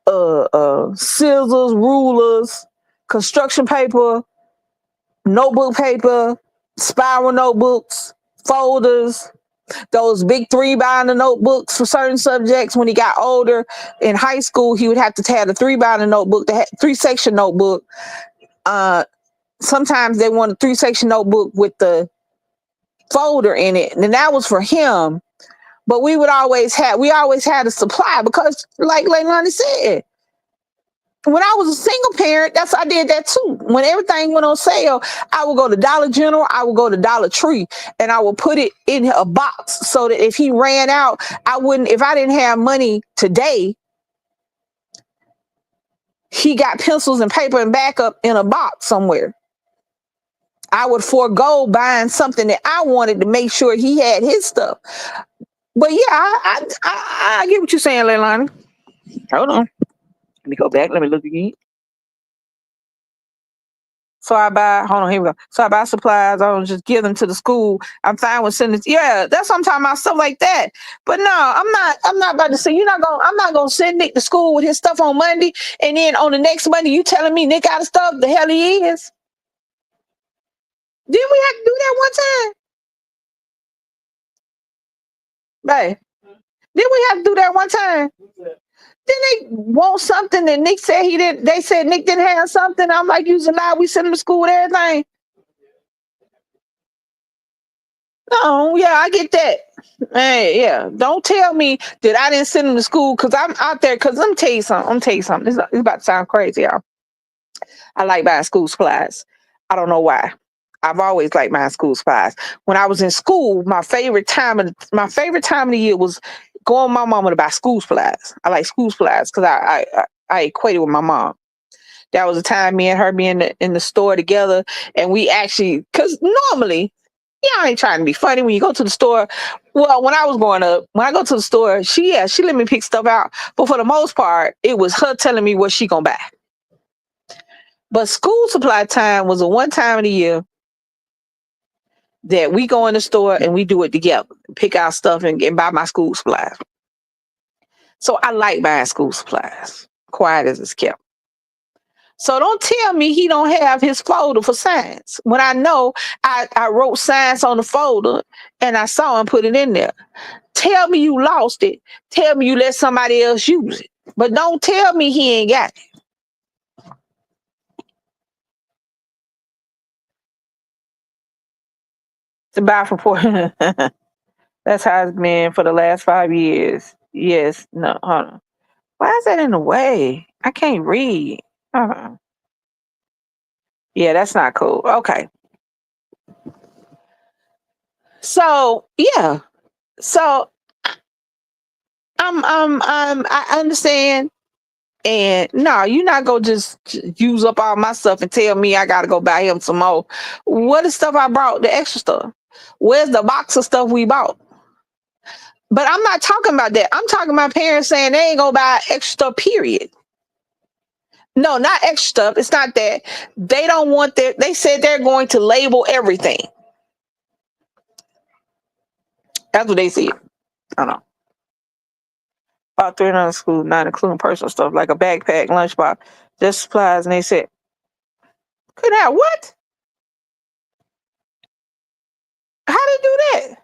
scissors, rulers, construction paper, notebook paper, spiral notebooks, folders, those big 3-binder notebooks for certain subjects. When he got older in high school, he would have to have the 3-binder notebook, the 3-section notebook. Sometimes they want a 3-section notebook with the folder in it, and that was for him. But we always had a supply because, like Leilani said, when I was a single parent, I did that too. When everything went on sale, I would go to Dollar General, I would go to Dollar Tree, and I would put it in a box so that if he ran out, if I didn't have money today, he got pencils and paper and backup in a box somewhere. I would forego buying something that I wanted to make sure he had his stuff. But yeah, I get what you're saying, Leilani. Hold on. Let me go back. Let me look again. So I buy, hold on, here we go. So I buy supplies. I don't just give them to the school. I'm fine with sending. Yeah, that's what I'm talking about, stuff like that. But no, I'm not about to say, I'm not going to send Nick to school with his stuff on Monday. And then on the next Monday, you telling me Nick out of stuff? The hell he is. Didn't we have to do that one time? Babe, didn't we have to do that one time? Didn't they want something that Nick said he didn't? They said Nick didn't have something. I'm like, you a lie. We sent him to school with everything. No, yeah, I get that. Hey, yeah, don't tell me that I didn't send him to school because I'm out there. Because let me tell you something. It's about to sound crazy, y'all. I like buying school supplies. I don't know why. I've always liked buying school supplies. When I was in school, my favorite time of the year was going with my mama to buy school supplies. I like school supplies because I equated with my mom. That was a time me and her being in the store together, and we actually, because normally, I ain't trying to be funny when you go to the store. Well, when I was growing up, when I go to the store, she let me pick stuff out, but for the most part, it was her telling me what she gonna buy. But school supply time was a one time of the year that we go in the store and we do it together, pick out stuff and buy my school supplies. So I like buying school supplies, quiet as it's kept. So don't tell me he don't have his folder for science when I know I wrote science on the folder and I saw him put it in there. Tell me you lost it. Tell me you let somebody else use it. But don't tell me he ain't got it. The Bible report. That's how it's been for the last 5 years. Yes. No. Hold on. Why is that in the way? I can't read. Hold on. Yeah, that's not cool. Okay. So yeah. So I understand. And no, you're not gonna just use up all my stuff and tell me I gotta go buy him some more. What is stuff I brought? The extra stuff. Where's the box of stuff we bought? But I'm not talking about that. I'm talking about parents saying they ain't gonna buy extra stuff, period. No, not extra stuff. It's not that. They don't want their, they said they're going to label everything. That's what they said. I don't know. About 300 schools, not including personal stuff like a backpack, lunchbox, just supplies. And they said, couldn't have what? How they do that?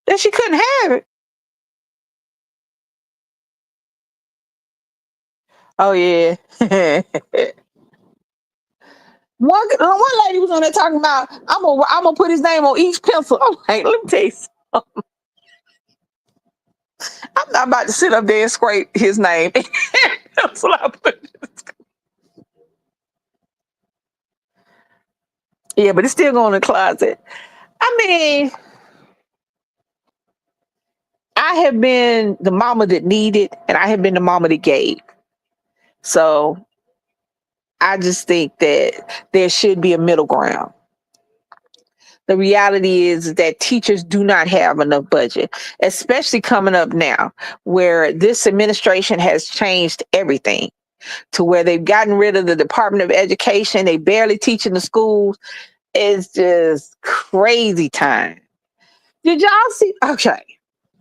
That she couldn't have it. Oh yeah. one lady was on there talking about I'm gonna put his name on each pencil. I'm like, let me tell you something. I'm not about to sit up there and scrape his name. That's what I put. Yeah, but it's still going in the closet. I mean, I have been the mama that needed, and I have been the mama that gave. So I just think that there should be a middle ground. The reality is that teachers do not have enough budget, especially coming up now, where this administration has changed everything to where they've gotten rid of the Department of Education. They barely teach in the schools. It's just crazy time. Did y'all see? Okay.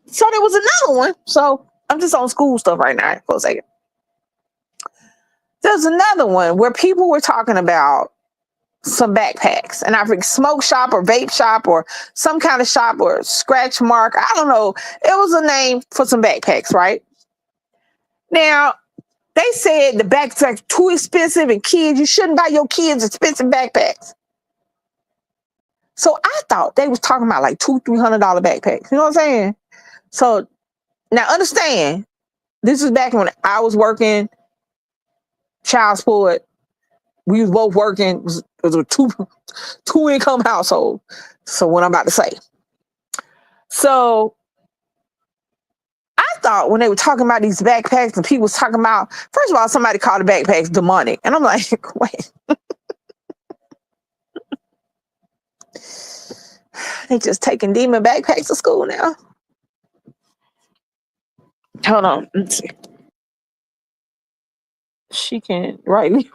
So there was another one. So I'm just on school stuff right now for a second. There's another one where people were talking about some backpacks, and I think smoke shop or vape shop or some kind of shop or scratch mark. I don't know. It was a name for some backpacks, right? Now, they said the backpacks too expensive and kids, you shouldn't buy your kids expensive backpacks. So I thought they was talking about like $200-300 backpacks. You know what I'm saying? So now understand, this is back when I was working child support. We was both working. It was a two income household. So what I'm about to say. So I thought when they were talking about these backpacks and people was talking about, first of all, somebody called the backpacks demonic. And I'm like, wait. They just taking demon backpacks to school now. Hold on. Let's see. She can write me.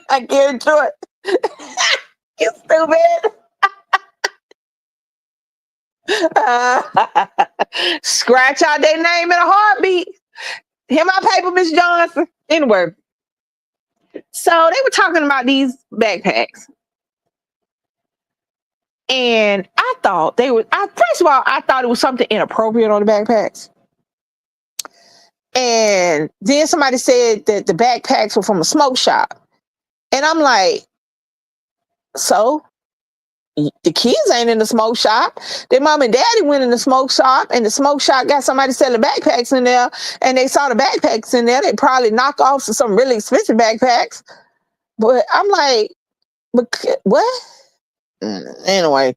I can't do it. You stupid. Scratch out their name in a heartbeat. Hear my paper, Miss Johnson. Anyway, so they were talking about these backpacks. And I thought they were, first of all, I thought it was something inappropriate on the backpacks. And then somebody said that the backpacks were from a smoke shop. And I'm like, so the kids ain't in the smoke shop. Their mom and daddy went in the smoke shop, and the smoke shop got somebody selling backpacks in there, and they saw the backpacks in there. They probably knock off some really expensive backpacks. But I'm like, but what? Anyway.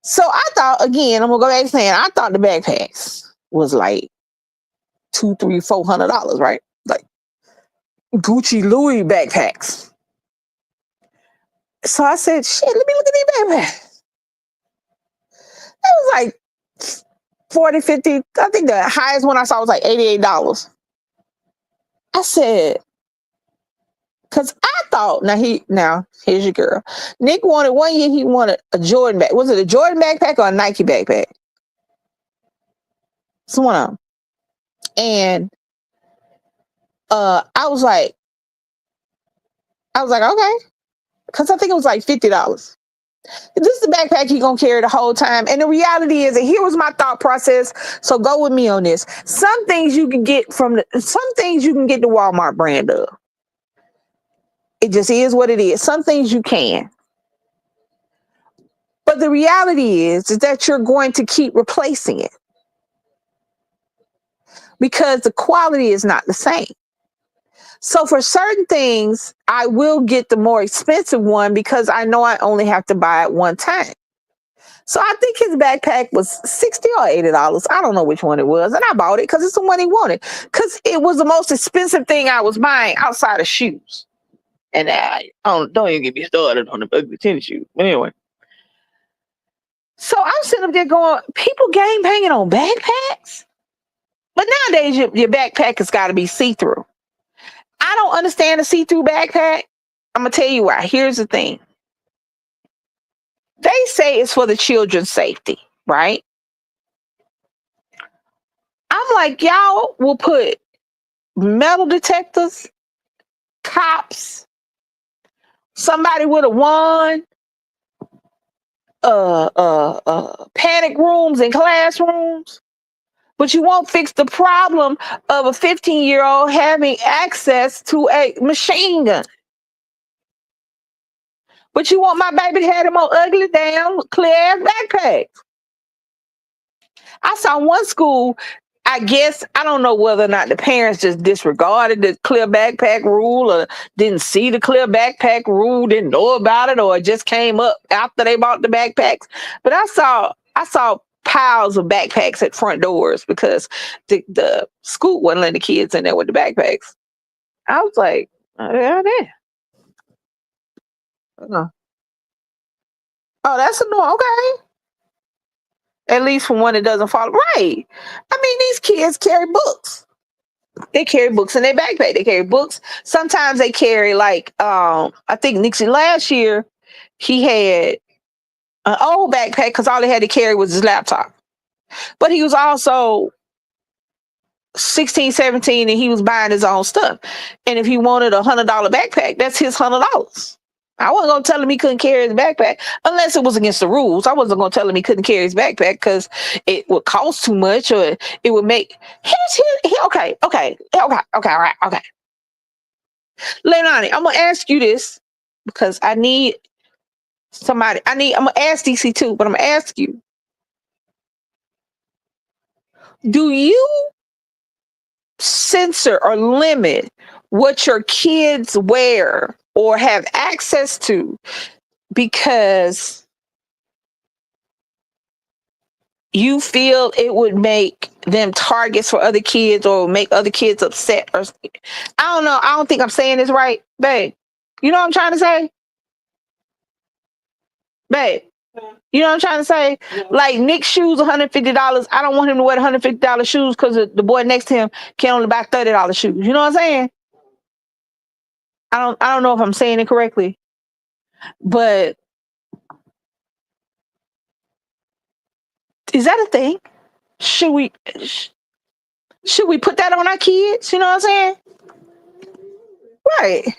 So I thought, again, I'm gonna go back to saying, I thought the backpacks was like $200, $300, $400, right? Like Gucci Louis backpacks. So I said, shit, let me look at these backpacks. It was like 40, 50. I think the highest one I saw was like $88. I said, because I thought, now here's your girl. Nick wanted, one year he wanted a Jordan bag. Was it a Jordan backpack or a Nike backpack? It's one of them. And I was like, okay, because I think it was like $50. This is the backpack you're gonna carry the whole time. And the reality is, and here was my thought process. So go with me on this. Some things you can get the Walmart brand of. It just is what it is. Some things you can. But the reality is that you're going to keep replacing it because the quality is not the same. So for certain things, I will get the more expensive one because I know I only have to buy it one time. So I think his backpack was $60 or $80. I don't know which one it was. And I bought it because it's the one he wanted. Because it was the most expensive thing I was buying outside of shoes. And don't even get me started on the ugly tennis shoes. But anyway. So I'm sitting up there going, people game banging on backpacks? But nowadays, your backpack has got to be see-through. I don't understand a see-through backpack. I'm going to tell you why. Here's the thing. They say it's for the children's safety, right? I'm like, y'all will put metal detectors, cops, somebody with a wand, panic rooms in classrooms, but you won't fix the problem of a 15-year-old having access to a machine gun. But you want my baby to have them on ugly, damn, clear backpacks. I saw one school, I guess, I don't know whether or not the parents just disregarded the clear backpack rule or didn't see the clear backpack rule, didn't know about it, or it just came up after they bought the backpacks. But I saw piles of backpacks at front doors because the school wasn't letting the kids in there with the backpacks. I was like, oh, yeah, there. Oh, that's a no. Okay. At least from one that doesn't fall. Right. I mean, these kids carry books. They carry books in their backpack. They carry books. Sometimes they carry like I think Nixie last year, he had an old backpack because all he had to carry was his laptop. But he was also 16, 17, and he was buying his own stuff. And if he wanted $100 backpack, that's his $100. I wasn't going to tell him he couldn't carry his backpack unless it was against the rules. I wasn't going to tell him he couldn't carry his backpack because it would cost too much or it would make. Okay, all right, okay. Leilani, I'm going to ask you this because I need somebody. I'm going to ask DC too, but I'm going to ask you. Do you censor or limit what your kids wear or have access to because you feel it would make them targets for other kids or make other kids upset? Or I don't know. I don't think I'm saying this right, babe. You know what I'm trying to say? Babe, you know what I'm trying to say? Yeah. Like Nick's shoes, $150. I don't want him to wear $150 shoes because the boy next to him can only buy $30 shoes. You know what I'm saying? I don't know if I'm saying it correctly, but is that a thing? Should we put that on our kids? You know what I'm saying? Right.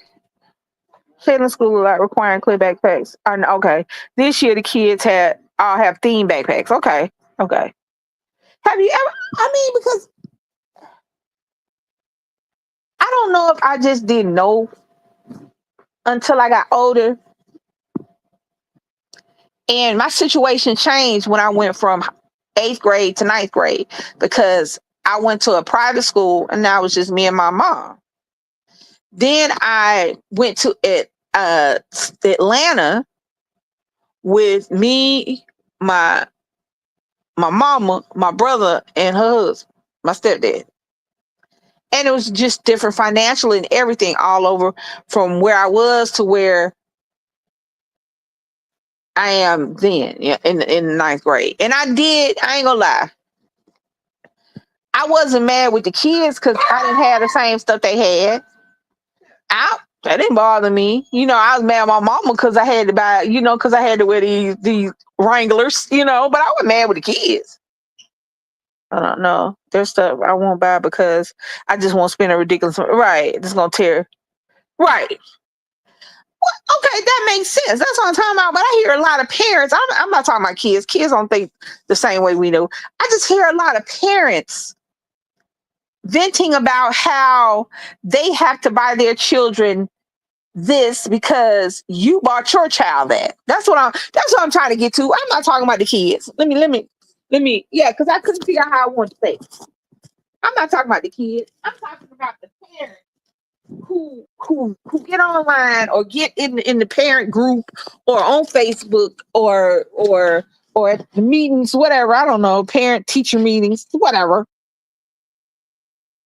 Sailing school like requiring clear backpacks. Okay. This year the kids all have theme backpacks. Okay. Have you ever? I mean, because I don't know if I just didn't know until I got older. And my situation changed when I went from 8th grade to 9th grade because I went to a private school and now it was just me and my mom. Then I went to Atlanta with me, my mama, my brother, and her husband, my stepdad. And it was just different financially and everything all over from where I was to where I am then in the 9th grade. And I ain't gonna lie, I wasn't mad with the kids because I didn't have the same stuff they had. That didn't bother me. You know, I was mad at my mama because I had to buy, because I had to wear these Wranglers, but I was mad with the kids. I don't know. There's stuff I won't buy because I just won't spend a ridiculous right. It's gonna tear. Right. Okay, that makes sense. That's what I'm talking about. But I hear a lot of parents. I'm not talking about kids. Kids don't think the same way we do. I just hear a lot of parents venting about how they have to buy their children this because you bought your child that. That's what I'm trying to get to. I'm not talking about the kids. Let me yeah, because I couldn't figure out how I want to say. I'm not talking about the kids. I'm talking about the parents who get online or get in the parent group or on Facebook or at the meetings, whatever. I don't know, parent teacher meetings, whatever.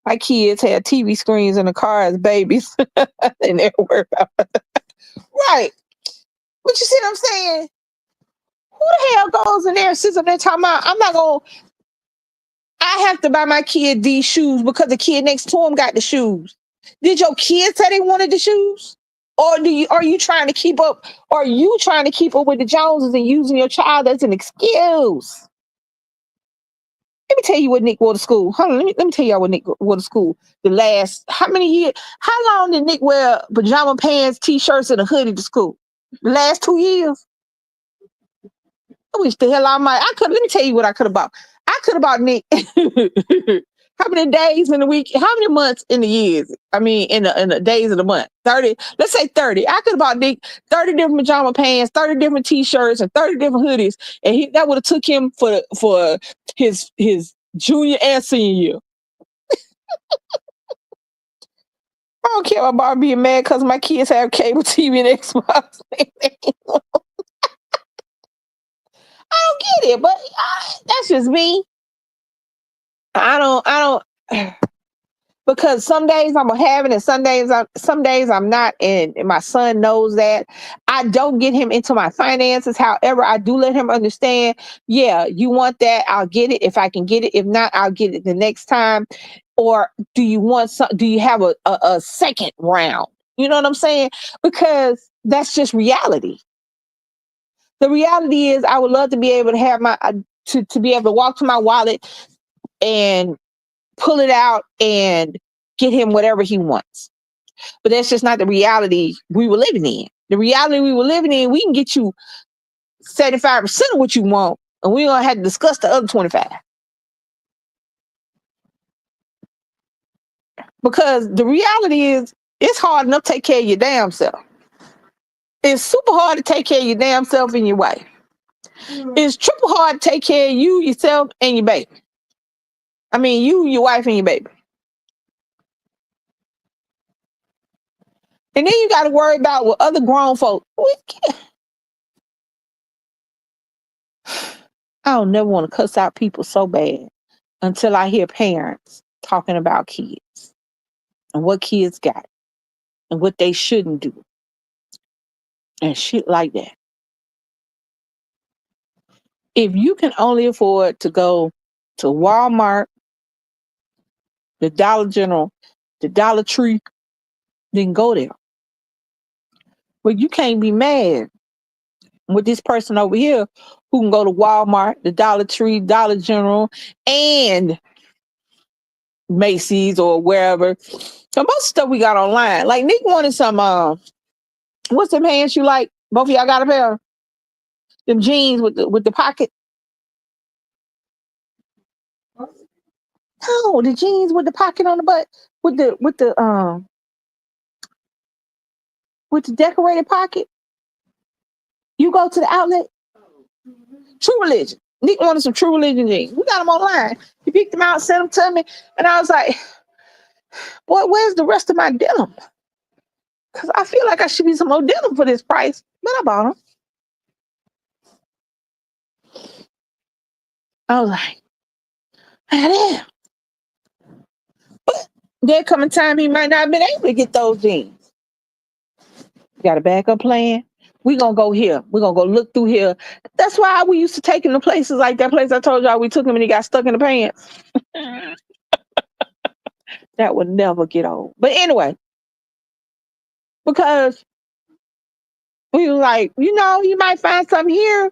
My kids had TV screens in the car as babies, and they were right. But you see what I'm saying? Who the hell goes in there and sits up there talking about I'm not gonna I have to buy my kid these shoes because the kid next to him got the shoes. Did your kid say they wanted the shoes? Or are you trying to keep up? Are you trying to keep up with the Joneses and using your child as an excuse? Let me tell you what Nick wore to school. Hold on, let me tell y'all what Nick wore to school. The last how many years? How long did Nick wear pajama pants, t-shirts, and a hoodie to school? The last 2 years? I wish the hell I might. I could. Let me tell you what I could have bought. I could have bought Nick. How many days in the week? How many months in the years? I mean, in the days of the month. 30. Let's say 30. I could have bought Nick 30 different pajama pants, 30 different t-shirts, and 30 different hoodies, and that would have took him for his junior and senior year. I don't care about being mad because my kids have cable TV and Xbox. I don't get it, but that's just me. I don't because some days I'm gonna have it and some days I'm not, and my son knows that. I don't get him into my finances. However, I do let him understand, yeah, you want that, I'll get it if I can get it. If not, I'll get it the next time. Or do you have a second round? You know what I'm saying? Because that's just reality. The reality is I would love to be able to have to be able to walk to my wallet and pull it out and get him whatever he wants. But that's just not the reality we were living in. The reality we were living in, we can get you 75% of what you want, and we're gonna have to discuss the other 25. Because the reality is it's hard enough to take care of your damn self. It's super hard to take care of your damn self and your wife. It's triple hard to take care of you, yourself, and your baby. I mean, you, your wife, and your baby. And then you got to worry about what other grown folk. I don't never want to cuss out people so bad until I hear parents talking about kids and what kids got and what they shouldn't do and shit like that. If you can only afford to go to Walmart, the Dollar General, the Dollar Tree, then go there. But you can't be mad with this person over here who can go to Walmart, the Dollar Tree, Dollar General, and Macy's or wherever. So most stuff we got online. Like Nick wanted some what's the pants you like? Both of y'all got a pair? Them jeans with the pocket. No, the jeans with the pocket on the butt with the decorated pocket. You go to the outlet. True Religion. Nick wanted some True Religion jeans. We got them online. He picked them out, sent them to me, and I was like, boy, where's the rest of my denim? Because I feel like I should be some more denim for this price. But I bought them. I was like, damn. But there coming time he might not have been able to get those jeans. Got a backup plan. We're going to go here. We're going to go look through here. That's why we used to take him to places like that place I told y'all we took him and he got stuck in the pants. That would never get old. But anyway, because we were like, you might find something here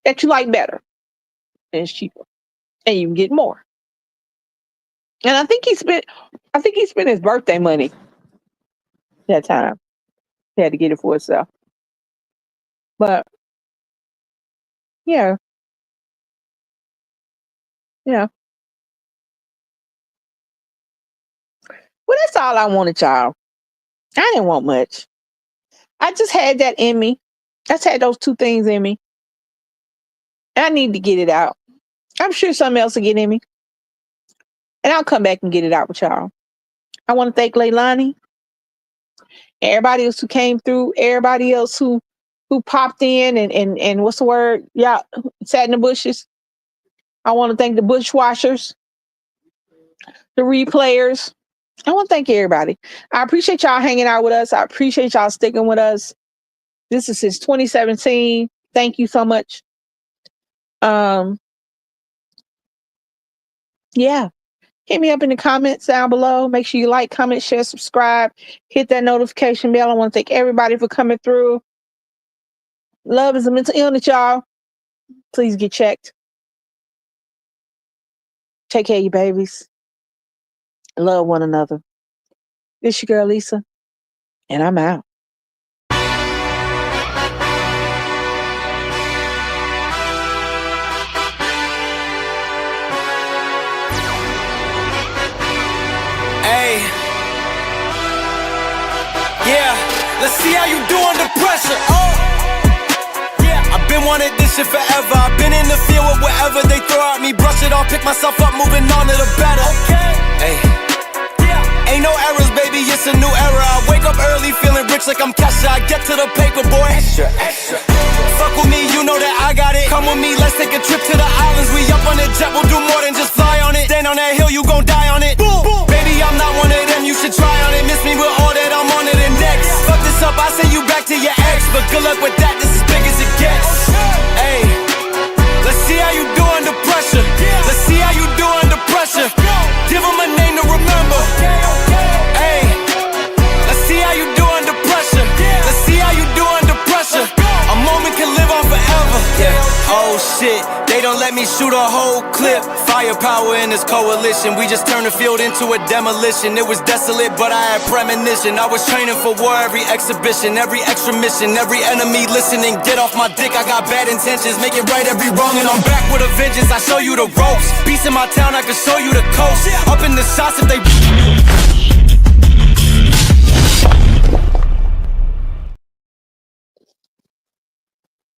that you like better and it's cheaper. and you can get more. And I think he spent his birthday money that time. He had to get it for himself. But yeah, yeah. Well, that's all I wanted, y'all. I didn't want much. I just had that in me. I just had those two things in me. I need to get it out. I'm sure something else will get in me. And I'll come back and get it out with y'all. I want to thank Leilani, everybody else who came through, everybody else who popped in and what's the word? Yeah, sat in the bushes. I want to thank the bushwashers, the replayers. I want to thank everybody. I appreciate y'all hanging out with us. I appreciate y'all sticking with us. This is since 2017. Thank you so much. Yeah. Hit me up in the comments down below. Make sure you like, comment, share, subscribe. Hit that notification bell. I want to thank everybody for coming through. Love is a mental illness, y'all. Please get checked. Take care of your babies. Love one another. This your girl, Lisa, and I'm out. Hey, yeah, let's see how you do under pressure. Oh, yeah, I've been wanting this shit forever. I've been in the field with whatever they throw at me. Brush it off, pick myself up, moving on to the better. Okay, hey, yeah, ain't no errors, baby, it's a new era. I wake up early, feeling rich like I'm Kesha. I get to the paper, boy. Extra, extra. Fuck with me, you know that I got it. Come with me, let's take a trip to the islands. We up on the jet, we'll do more than just fly on it. Stand on that hill, you gon' die on it. Boom, boom. Baby, I'm not one of them, you should try on it. Miss me with all that, I'm on to the next. Fuck this up, I send you back to your ex. But good luck with that, this is big as it gets. Hey, let's see how you do under pressure. Let's see how you do under pressure. Give them a name to remember. Hey, let's see how you do under pressure. Let's see how you do under pressure. A moment can live on forever. Yeah. Oh shit, they don't let me shoot a whole clip. Firepower in this coalition. We just turned the field into a demolition. It was desolate, but I had premonition. I was training for war, every exhibition, every extra mission, every enemy listening. Get off my dick, I got bad intentions. Make it right every wrong, and I'm back with a vengeance. I show you the ropes. Peace in my town, I can show you the coast. Up in the shots if they